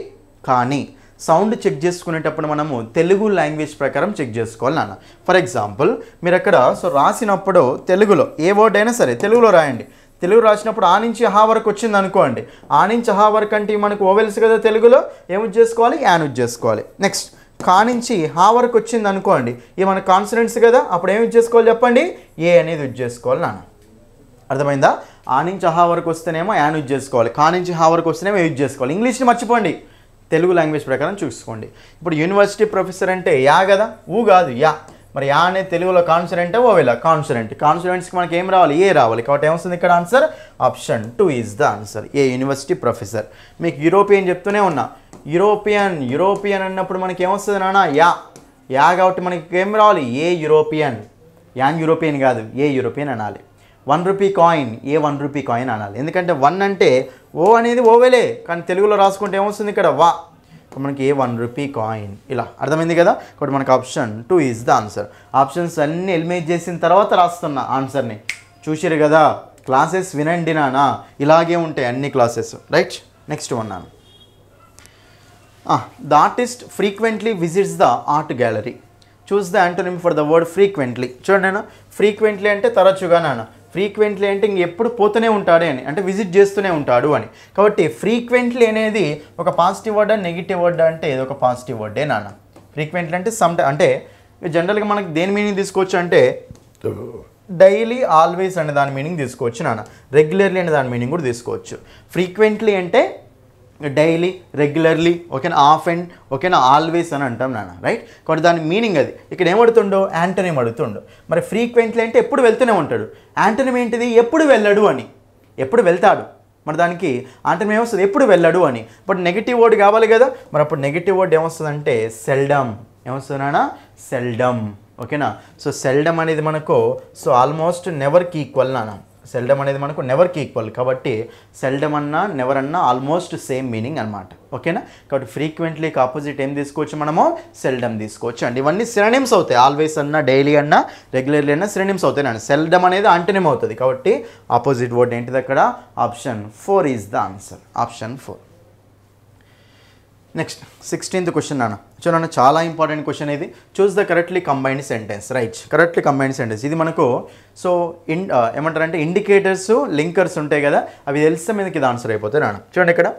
కానీ సౌండ్ చెక్ చేసుకునేటప్పుడు మనము తెలుగు లాంగ్వేజ్ ప్రకారం చెక్ చేసుకోవాలి నాన్న. ఫర్ ఎగ్జాంపుల్ మీరు అక్కడ రాసినప్పుడు తెలుగులో ఏ వర్డ్ అయినా సరే తెలుగులో రాయండి. తెలుగు రాసినప్పుడు ఆ నుంచి హా వరకు వచ్చింది అనుకోండి, ఆ నుంచి హా వరకు అంటే మనకు ఓవెల్స్ కదా తెలుగులో, ఏం యూజ్ చేసుకోవాలి? యాన్ యూజ్ చేసుకోవాలి. నెక్స్ట్, కా నుంచి హా వరకు వచ్చింది అనుకోండి, ఇవి మన కాన్సనెంట్స్ కదా, అప్పుడు ఏం యూజ్ చేసుకోవాలి చెప్పండి? ఏ అనేది యూజ్ చేసుకోవాలి నాన్న. అర్థమైందా? ఆ నుంచి హా వరకు వస్తేనేమో యాన్ యూజ్ చేసుకోవాలి, కా నుంచి హా వరకు వస్తేనేమో యూజ్ చేసుకోవాలి. ఇంగ్లీష్ని మర్చిపోండి, తెలుగు లాంగ్వేజ్ ప్రకారం చూసుకోండి. ఇప్పుడు యూనివర్సిటీ ప్రొఫెసర్ అంటే యా కదా, ఊ కాదు యా. మరి యా అనే తెలుగులో కాన్సనెంట్ ఓవేలా కాన్సనెంట్స్కి మనకి ఏం రావాలి? ఏ రావాలి. కాబట్టి ఏమొస్తుంది ఇక్కడ answer? Option 2 is the answer, A university professor. మీకు యూరోపియన్ చెప్తూనే ఉన్నా, యూరోపియన్ అన్నప్పుడు మనకి ఏమొస్తుంది నాన్న? యా కాబట్టి మనకి ఏం రావాలి? ఏ యూరోపియన్. యాన్ యూరోపియన్ కాదు, ఏ యూరోపియన్ అనాలి. 1 రూపీ కాయిన్, ఏ 1 రూపీ కాయిన్ అనాలి. ఎందుకంటే 1 అంటే ఓ అనేది ఓవేలే, కానీ తెలుగులో రాసుకుంటే ఏమొస్తుంది ఇక్కడ? వా. మనకి ఏ 1 రూపీ కాయిన్, ఇలా. అర్థమైంది కదా? కాబట్టి మనకి option 2 is the answer. Options అన్నీ ఎలిమినేట్ చేసిన తర్వాత రాస్తున్న ఆన్సర్ని చూసిరు కదా. క్లాసెస్ వినండి నాన్న, ఇలాగే ఉంటాయి అన్ని క్లాసెస్, రైట్. నెక్స్ట్ వన్ నాన్న, the artist frequently visits the art gallery. Choose the antonym for the word frequently. చూడండి నాన్న, ఫ్రీక్వెంట్లీ అంటే తరచుగా నాన్న, ఫ్రీక్వెంట్లీ అంటే ఎప్పుడు పోతూనే ఉంటాడే అని, అంటే విజిట్ చేస్తూనే ఉంటాడు అని. కాబట్టి ఫ్రీక్వెంట్లీ అనేది ఒక పాజిటివ్ వర్డ్ నెగిటివ్ వర్డ్ అంటే ఇది ఒక పాజిటివ్ వర్డే నాన్న. ఫ్రీక్వెంట్లీ అంటే అంటే జనరల్గా మనకి దేని మీనింగ్ తీసుకోవచ్చు అంటే డైలీ ఆల్వేస్ అనే దాని మీనింగ్ తీసుకోవచ్చు నాన్న. రెగ్యులర్లీ అనే దాని మీనింగ్ కూడా తీసుకోవచ్చు. ఫ్రీక్వెంట్లీ అంటే డైలీ, రెగ్యులర్లీ, ఓకేనా, ఆఫ్ అండ్, ఓకేనా, ఆల్వేస్ అని అంటాం నాన్న, రైట్. కాబట్టి దాని మీనింగ్ అది. ఇక్కడ ఏమడుతుండో యాంటోనిమ్ అడుగుతుండో. మరి ఫ్రీక్వెంట్లీ అంటే ఎప్పుడు వెళ్తూనే ఉంటాడు, యాంటోనిమ్ ఏంటిది ఎప్పుడు వెళ్ళడు అని, ఎప్పుడు వెళ్తాడు. మరి దానికి యాంటోనిమ్ ఏమొస్తుంది ఎప్పుడు వెళ్ళడు అని. బట్ నెగిటివ్ వర్డ్ కావాలి కదా, మరి అప్పుడు నెగిటివ్ వర్డ్ ఏమొస్తుందంటే సెల్డమ్. ఏమొస్తుంది నాన్న, సెల్డమ్, ఓకేనా. సో సెల్డమ్ అనేది మనకు సో ఆల్మోస్ట్ నెవర్కి ఈక్వల్ నాన్న. సెల్డమ్ అనేది మనకు నెవర్కి ఈక్వల్ కాబట్టి సెల్డమ్ అన్నా నెవర్ అన్నా ఆల్మోస్ట్ సేమ్ మీనింగ్ అనమాట, ఓకేనా. కాబట్టి ఫ్రీక్వెంట్లీకి ఆపోజిట్ ఏం తీసుకోవచ్చు మనము, సెల్డమ్ తీసుకోవచ్చు అండి. ఇవన్నీ సినోనిమ్స్ అవుతాయి. ఆల్వేస్ అన్నా, డైలీ అన్నా, రెగ్యులర్లీ అన్నా సినోనిమ్స్ అవుతాయి అండి. సెల్డమ్ అనేది యాంటోనిమ్ అవుతుంది కాబట్టి ఆపోజిట్ వర్డ్ ఏంటిది అక్కడ, option 4 is the answer, option 4. Next 16th question నాన్న. చూడండి చాలా ఇంపార్టెంట్ క్వశ్చన్ ఇది. Choose the correctly combined sentence, right. Correctly combined sentence ఇది మనకు సో ఏమంటారంటే ఇండికేటర్స్, లింకర్స్ ఉంటాయి కదా, అవి తెలిస్తే మీదకి ఇది ఆన్సర్ అయిపోతాయి నాన్న. చూడండి ఇక్కడ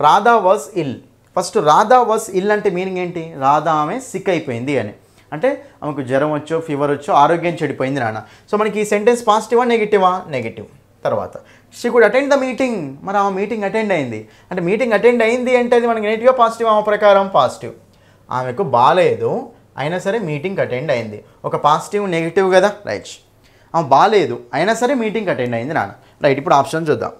Radha was ill. First Radha was ill అంటే మీనింగ్ ఏంటి, రాధా ఆమె సిక్ అయిపోయింది అని, అంటే ఆమెకు జ్వరం వచ్చో, ఫీవర్ వచ్చో, ఆరోగ్యం చెడిపోయింది నాన్న. సో మనకి ఈ సెంటెన్స్ పాజిటివా నెగిటివా, నెగిటివ్. తర్వాత she could attend the meeting. మరి ఆమె మీటింగ్ అటెండ్ అయింది అంటే మీటింగ్ అటెండ్ అయింది అంటే అది మనకి నెగిటివ్గా పాజిటివ్, ఆమె ప్రకారం పాజిటివ్. ఆమెకు బాగాలేదు అయినా సరే మీటింగ్ అటెండ్ అయింది, ఒక పాజిటివ్ నెగిటివ్ కదా, రైట్. ఆమె బాగాలేదు అయినా సరే మీటింగ్ అటెండ్ అయింది నాన్న, రైట్. ఇప్పుడు ఆప్షన్ చూద్దాం.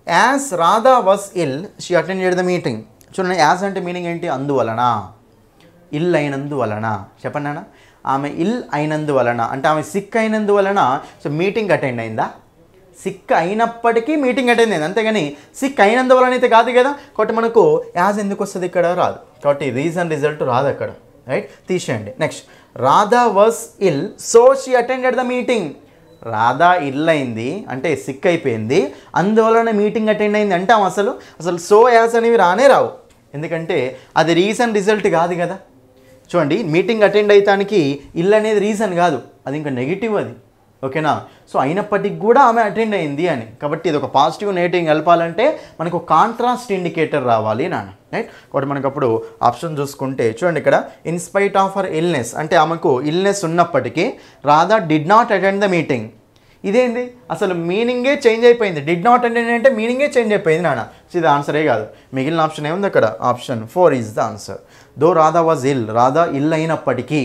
As Radha was ill she attended the meeting. చూడండి యాజ్ అంటే మీనింగ్ ఏంటి, అందువలన, ఇల్ అయినందువలన. చెప్పండి నాన్న, ఆమె ఇల్ అయినందువలన అంటే ఆమె సిక్ అయినందువలన సో మీటింగ్ అటెండ్ అయిందా, సిక్ అయినప్పటికీ మీటింగ్ అటెండ్ అయింది, అంతేగాని సిక్ అయినందువలన అయితే కాదు కదా. కాబట్టి మనకు యాజ్ ఎందుకు వస్తుంది ఇక్కడ, రాదు. కాబట్టి రీజన్ రిజల్ట్ రాదు అక్కడ, రైట్, తీసేయండి. Next Radha was ill so she attended the meeting. Radha ill అయింది అంటే సిక్ అయిపోయింది, అందువలన మీటింగ్ అటెండ్ అయింది అంటే అసలు సో యాజ్ అనేవి రానే రావు, ఎందుకంటే అది రీజన్ రిజల్ట్ కాదు కదా. చూడండి మీటింగ్ అటెండ్ అయ్యటానికి ఇల్ అనేది రీజన్ కాదు, అది ఇంకా నెగిటివ్ అది, ఓకేనా. సో అయినప్పటికీ కూడా ఆమె అటెండ్ అయింది అని, కాబట్టి ఇది ఒక పాజిటివ్ నెగిటివ్ కలపాలంటే మనకు కాంట్రాస్ట్ ఇండికేటర్ రావాలి నాన్న, రైట్. కాబట్టి మనకు అప్పుడు ఆప్షన్ చూసుకుంటే చూడండి ఇక్కడ ఇన్స్పైట్ ఆఫ్ హర్ ఇల్నెస్ అంటే ఆమెకు ఇల్నెస్ ఉన్నప్పటికీ Radha did not attend the meeting. ఇదేంది అసలు మీనింగే చేంజ్ అయిపోయింది, డిడ్ నాట్ అటెండ్ అంటే మీనింగే చేంజ్ అయిపోయింది నాన్న. సో ఇది ఆన్సరే కాదు, మిగిలిన ఆప్షన్ ఏముంది అక్కడ, option 4 is the answer. Though Radha was ill, Radha ill అయినప్పటికీ,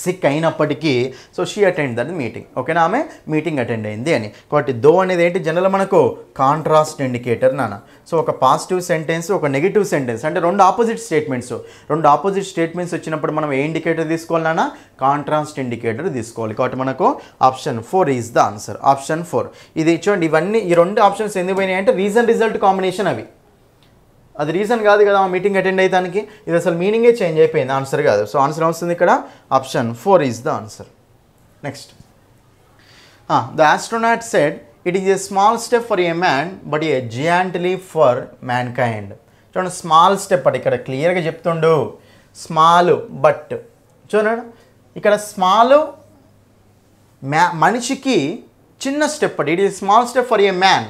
సిక్ అయినప్పటికీ so she attend that meeting, ఓకేనా, ఆమె మీటింగ్ అటెండ్ అయింది అని. కాబట్టి దో అనేది ఏంటి జనరల్ మనకు కాంట్రాస్ట్ ఇండికేటర్ నాన్న. సో ఒక పాజిటివ్ సెంటెన్స్, ఒక నెగిటివ్ సెంటెన్స్ అంటే రెండు ఆపోజిట్ స్టేట్మెంట్స్ వచ్చినప్పుడు మనం ఏ ఇండికేటర్ తీసుకోవాలి నాన్న, కాంట్రాస్ట్ ఇండికేటర్ తీసుకోవాలి. కాబట్టి మనకు option 4 is the answer, option 4. ఇది చూడండి ఇవన్నీ ఈ రెండు ఆప్షన్స్ ఎందుకు పోయినాయి అంటే రీజన్ రిజల్ట్ కాంబినేషన్ అవి, అది రీజన్ కాదు కదా మీటింగ్ అటెండ్ అయ్యడానికి, ఇది అసలు మీనింగే చేంజ్ అయిపోయింది, ఆన్సర్ కాదు. సో ఆన్సర్ వస్తుంది ఇక్కడ option 4 is the answer. Next the astronaut said it is a small step for a man but a giant leap for mankind. చూడండి స్మాల్ స్టెప్ అంటే ఇక్కడ క్లియర్గా చెప్తుండు, స్మాల్ బట్ చూడండి ఇక్కడ స్మాల్ మనిషికి చిన్న స్టెప్ అంటే it is small step for a man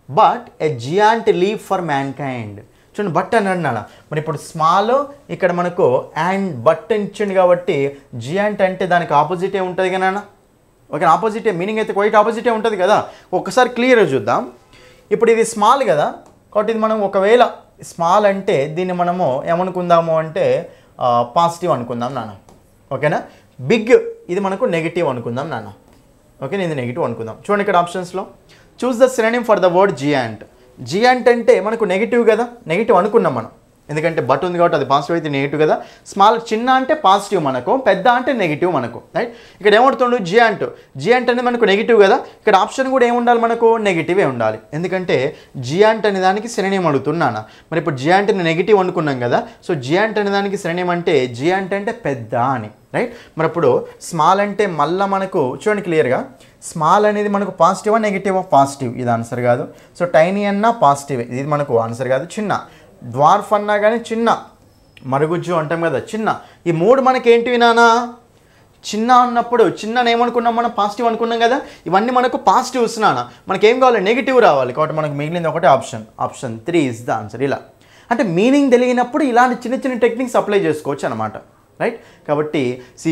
but a giant leap for mankind. చూడండి బట్ అని అన్నాడు, మరి ఇప్పుడు స్మాల్ ఇక్కడ మనకు అండ్ బట్ ఇచ్చింది కాబట్టి జియాంట్ అంటే దానికి ఆపోజిటే ఉంటుంది కదా నాన్న, ఓకే, ఆపోజిటే మీనింగ్ అయితే క్వైట్ ఆపోజిటే ఉంటుంది కదా. ఒక్కసారి క్లియర్గా చూద్దాం. ఇప్పుడు ఇది స్మాల్ కదా, కాబట్టి ఇది మనం ఒకవేళ స్మాల్ అంటే దీన్ని మనము ఏమనుకుందాము అంటే పాజిటివ్ అనుకుందాం నాన్న, ఓకేనా. బిగ్ ఇది మనకు నెగిటివ్ అనుకుందాం నాన్న, ఓకే, ఇది నెగిటివ్ అనుకుందాం. చూడండి ఇక్కడ ఆప్షన్స్లో choose the synonym for the word giant. Giant అంటే మనకు నెగిటివ్ కదా, నెగిటివ్ అనుకున్నాం మనం, ఎందుకంటే బట్ ఉంది కాబట్టి అది పాజిటివ్ అయితే నెగిటివ్ కదా. స్మాల్ చిన్న అంటే పాజిటివ్ మనకు, పెద్ద అంటే నెగిటివ్ మనకు, రైట్. ఇక్కడ ఏమవుతుండు జియాంట్ అనేది మనకు నెగిటివ్ కదా, ఇక్కడ ఆప్షన్ కూడా ఏముండాలి మనకు నెగిటివే ఉండాలి, ఎందుకంటే జియాంట్ అనే దానికి సినోనిమ్ అడుగుతున్నాను. మరి ఇప్పుడు జియాంట్ని నెగిటివ్ అనుకున్నాం కదా, సో జియాంట్ అనే దానికి సినోనిమ్ అంటే జియాంట్ అంటే పెద్ద అని, రైట్. మరి ఇప్పుడు స్మాల్ అంటే మళ్ళీ మనకు చూడండి క్లియర్గా స్మాల్ అనేది మనకు పాజిటివా నెగిటివా? పాజిటివ్, ఇది ఆన్సర్ కాదు. సో టైనీ అన్నా పాజిటివ్, ఇది మనకు ఆన్సర్ కాదు. చిన్న, డ్వార్ఫ్ అన్నా కానీ చిన్న, మరుగుజ్జు అంటాం కదా చిన్న, ఈ మూడు మనకి ఏంటివి నానా? చిన్న అన్నప్పుడు చిన్న ఏమనుకున్నాం మనం? పాజిటివ్ అనుకున్నాం కదా. ఇవన్నీ మనకు పాజిటివ్స్ నాన్న. మనకేం కావాలి? నెగిటివ్ రావాలి. కాబట్టి మనకు మిగిలింది ఒకటే option. Option 3 is the answer. ఇలా అంటే మీనింగ్ తెలియనప్పుడు ఇలాంటి చిన్న చిన్న టెక్నిక్స్ అప్లై చేసుకోవచ్చు అనమాట, రైట్. కాబట్టి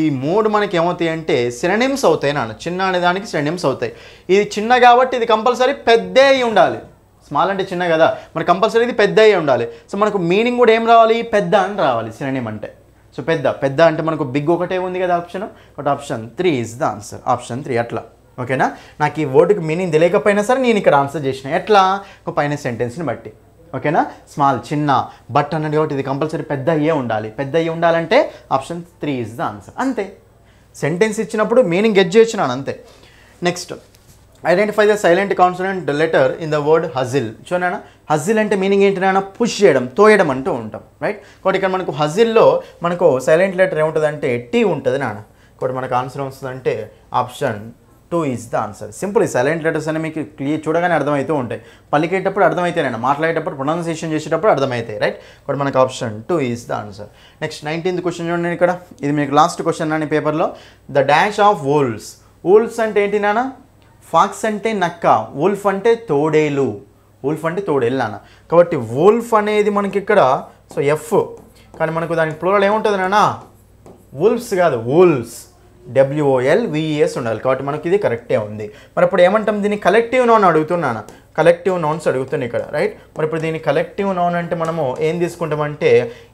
ఈ మూడు మనకి ఏమవుతాయి అంటే సినోనిమ్స్ అవుతాయి నాన్న. చిన్న అనే దానికి సినోనిమ్స్ అవుతాయి. ఇది చిన్న కాబట్టి ఇది కంపల్సరీ పెద్ద అయి ఉండాలి. స్మాల్ అంటే చిన్న కదా, మనకు కంపల్సరీ ఇది పెద్ద అయి ఉండాలి. సో మనకు మీనింగ్ కూడా ఏం రావాలి? పెద్ద అని రావాలి సినోనిమ్ అంటే. సో పెద్ద అంటే మనకు బిగ్ ఒకటే ఉంది కదా option. But option 3 is the answer. Option 3 అట్లా, ఓకేనా. నాకు ఈ వర్డ్కి మీనింగ్ తెలియకపోయినా సరే నేను ఇక్కడ ఆన్సర్ చేసిన ఎట్లా? ఒక పైన సెంటెన్స్ని బట్టి, ఓకేనా. స్మాల్, చిన్న, బట్ అన్నది కాబట్టి ఇది కంపల్సరీ పెద్ద అయ్యే ఉండాలి. పెద్ద అయ్యి ఉండాలంటే ఆప్షన్ 3 ఇస్ ద ఆన్సర్. అంతే, సెంటెన్స్ ఇచ్చినప్పుడు మీనింగ్ గెట్ చేసినాను అంతే. Next, identify the silent consonant letter in the word hustle. చూడనా, హజిల్ అంటే మీనింగ్ ఏంటి నాన్న? పుష్ చేయడం, తోయడం అంటూ ఉంటాం, రైట్. కాబట్టి ఇక్కడ మనకు హజిల్లో మనకు సైలెంట్ లెటర్ ఏముంటుందంటే టీ ఉంటుంది నాన్న. కాబట్టి మనకు ఆన్సర్ వస్తుందంటే option 2 is the answer. Simple. ఈ సైలెంట్ లెటర్స్ అనేవి మీకు క్లియర్ చూడగానే అర్థమవుతూ ఉంటాయి. పలికేటప్పుడు అర్థమవుతాయి, మాట్లాడేటప్పుడు ప్రొనౌన్సియేషన్ చేసేటప్పుడు అర్థమవుతాయి, రైట్. కాబట్టి మనకు option 2 is the answer. Next 19th question చూడండి. ఇక్కడ ఇది మీకు లాస్ట్ క్వశ్చన్ నాని పేపర్లో. The dash of wolves. Wolves అంటే ఏంటి నాన్న? ఫాక్స్ అంటే నక్క, వూల్ఫ్ అంటే తోడేలు. వూల్ఫ్ అంటే తోడేలు నాన్న. కాబట్టి వూల్ఫ్ అనేది మనకి ఇక్కడ సో ఎఫ్, కానీ మనకు దానికి ప్లూరల్ ఏముంటుంది నాన్న? వూల్ఫ్స్ కాదు, వూల్స్, WOLVES ఉండాలి. కాబట్టి మనకి ఇది కరెక్టే ఉంది. మరి ఇప్పుడు ఏమంటాం? దీన్ని కలెక్టివ్ నౌన్ అడుగుతున్నాను. కలెక్టివ్ నౌన్స్ అడుగుతున్నాయి ఇక్కడ, రైట్. మరి ఇప్పుడు దీన్ని కలెక్టివ్ నౌన్ అంటే మనము ఏం తీసుకుంటామంటే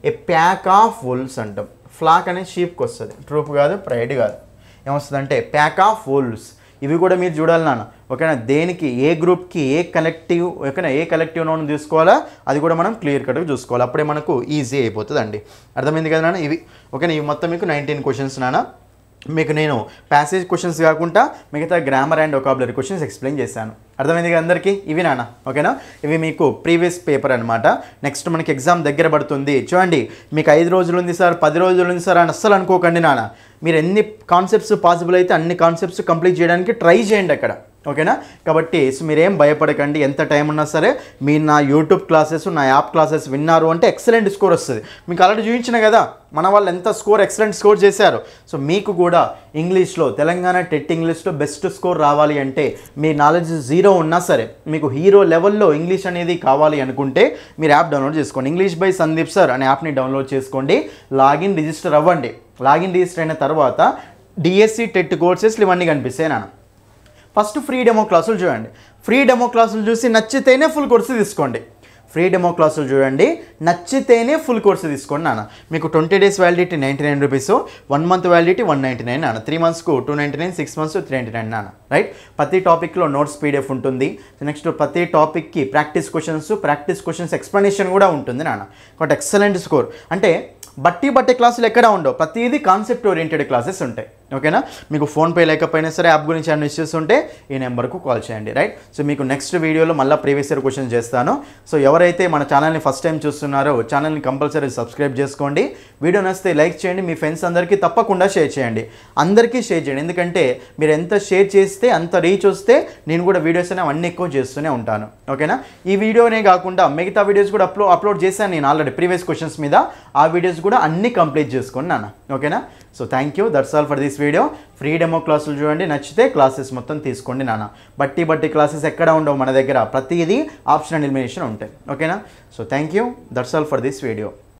ఏ ప్యాక్ ఆఫ్ వూల్స్ అంటాం. ఫ్లాక్ అనేది షీప్కి వస్తుంది, ట్రూప్ కాదు, ప్రైడ్ కాదు. ఏమొస్తుంది అంటే ప్యాక్ ఆఫ్ వూల్స్. ఇవి కూడా మీరు చూడాలి నాన్న, ఓకేనా. దేనికి, ఏ గ్రూప్కి ఏ కలెక్టివ్, ఓకేనా, ఏ కలెక్టివ్ నౌన్ తీసుకోవాలా అది కూడా మనం క్లియర్ కట్గా చూసుకోవాలి. అప్పుడే మనకు ఈజీ అయిపోతుంది అండి. అర్థమైంది కదా నాన్న? ఇవి ఓకేనా. ఇవి మొత్తం మీకు 19 క్వశ్చన్స్ నాన్న. మీకు నేను ప్యాసేజ్ క్వశ్చన్స్ కాకుండా మిగతా grammar and vocabulary questions explain చేశాను. అర్థమైంది కదా అందరికీ? ఇవి నాన్న, ఓకేనా. ఇవి మీకు ప్రీవియస్ పేపర్ అనమాట. నెక్స్ట్ మనకి ఎగ్జామ్ దగ్గర పడుతుంది. చూడండి, మీకు 5 రోజులు ఉంది సార్, 10 రోజులు ఉంది సార్ అని అస్సలు అనుకోకండి నాన్న. మీరు ఎన్ని కాన్సెప్ట్స్ పాసిబుల్ అయితే అన్ని కాన్సెప్ట్స్ కంప్లీట్ చేయడానికి ట్రై చేయండి అక్కడ, ఓకేనా. కాబట్టి సో మీరేం భయపడకండి. ఎంత టైం ఉన్నా సరే మీరు నా యూట్యూబ్ క్లాసెస్, నా యాప్ క్లాసెస్ విన్నారు అంటే ఎక్సలెంట్ స్కోర్ వస్తుంది. మీకు ఆల్రెడీ చూపించిన కదా మన వాళ్ళు ఎంత ఎక్సలెంట్ స్కోర్ చేశారు. సో మీకు కూడా ఇంగ్లీష్లో, తెలంగాణ టెట్ ఇంగ్లీష్లో బెస్ట్ స్కోర్ రావాలి అంటే మీ నాలెడ్జ్ 0 ఉన్నా సరే మీకు హీరో లెవెల్లో ఇంగ్లీష్ అనేది కావాలి అనుకుంటే మీరు యాప్ డౌన్లోడ్ చేసుకోండి. ఇంగ్లీష్ బై సందీప్ సార్ అనే యాప్ని డౌన్లోడ్ చేసుకోండి. లాగిన్ రిజిస్టర్ అవ్వండి. లాగిన్ రిజిస్టర్ అయిన తర్వాత డిఎస్సి టెట్ కోర్సెస్లు ఇవన్నీ కనిపిస్తాయి నాన్న. ఫస్ట్ ఫ్రీ డెమో క్లాసులు చూడండి. ఫ్రీ డెమో క్లాసులు చూసి నచ్చితేనే ఫుల్ కోర్సు తీసుకోండి. ఫ్రీ డెమో క్లాసులు చూడండి, నచ్చితేనే ఫుల్ కోర్సు తీసుకోండి నాన్న. మీకు 20 days validity 99 rupees, 1 month validity 199 నాన్న, 3 monthsకు 299, 6 months 399 నాన్న, రైట్. ప్రతి టాపిక్లో నోట్స్ PDF ఉంటుంది. నెక్స్ట్ ప్రతి టాపిక్కి ప్రాక్టీస్ క్వశ్చన్స్ ఎక్స్ప్లెనేషన్ కూడా ఉంటుంది నాన్న. కాబట్టి ఎక్సలెంట్ స్కోర్. అంటే బట్టి క్లాసులు ఎక్కడ ఉండవు, ప్రతిదీ కాన్సెప్ట్ ఓరియంటెడ్ క్లాసెస్ ఉంటాయి, ఓకేనా. మీకు ఫోన్పే లేకపోయినా సరే యాప్ గురించి ఏమైనా ఇష్యూస్ ఉంటే ఈ నెంబర్కు కాల్ చేయండి, రైట్. సో మీకు నెక్స్ట్ వీడియోలో మళ్ళీ ప్రీవియస్ ఇయర్ క్వశ్చన్స్ చేస్తాను. సో ఎవరైతే మన ఛానల్ని ఫస్ట్ టైం చూస్తున్నారో ఛానల్ని కంపల్సరీ సబ్స్క్రైబ్ చేసుకోండి. వీడియో నచ్చితే లైక్ చేయండి, మీ ఫ్రెండ్స్ అందరికీ తప్పకుండా షేర్ చేయండి. అందరికీ షేర్ చేయండి, ఎందుకంటే మీరు ఎంత షేర్ చేస్తే అంత రీచ్ వస్తే నేను కూడా వీడియోస్ అనేవి అన్నీ ఎక్కువ చేస్తూనే ఉంటాను, ఓకేనా. ఈ వీడియోనే కాకుండా మిగతా వీడియోస్ కూడా అప్లోడ్ చేశాను నేను ఆల్రెడీ ప్రీవియస్ క్వశ్చన్స్ మీద. ఆ వీడియోస్ కూడా అన్నీ కంప్లీట్ చేసుకోండి నాన్న, ఓకేనా. So thank you, that's all for this video. Free demo క్లాసులు చూడండి, నచ్చితే క్లాసెస్ మొత్తం తీసుకోండి నాన్న. బట్టి క్లాసెస్ ఎక్కడ ఉండవు మన దగ్గర, ప్రతిదీ ఆప్షనల్ ఎలిమినేషన్ ఉంటాయి, ఓకేనా. So thank you, that's all for this video.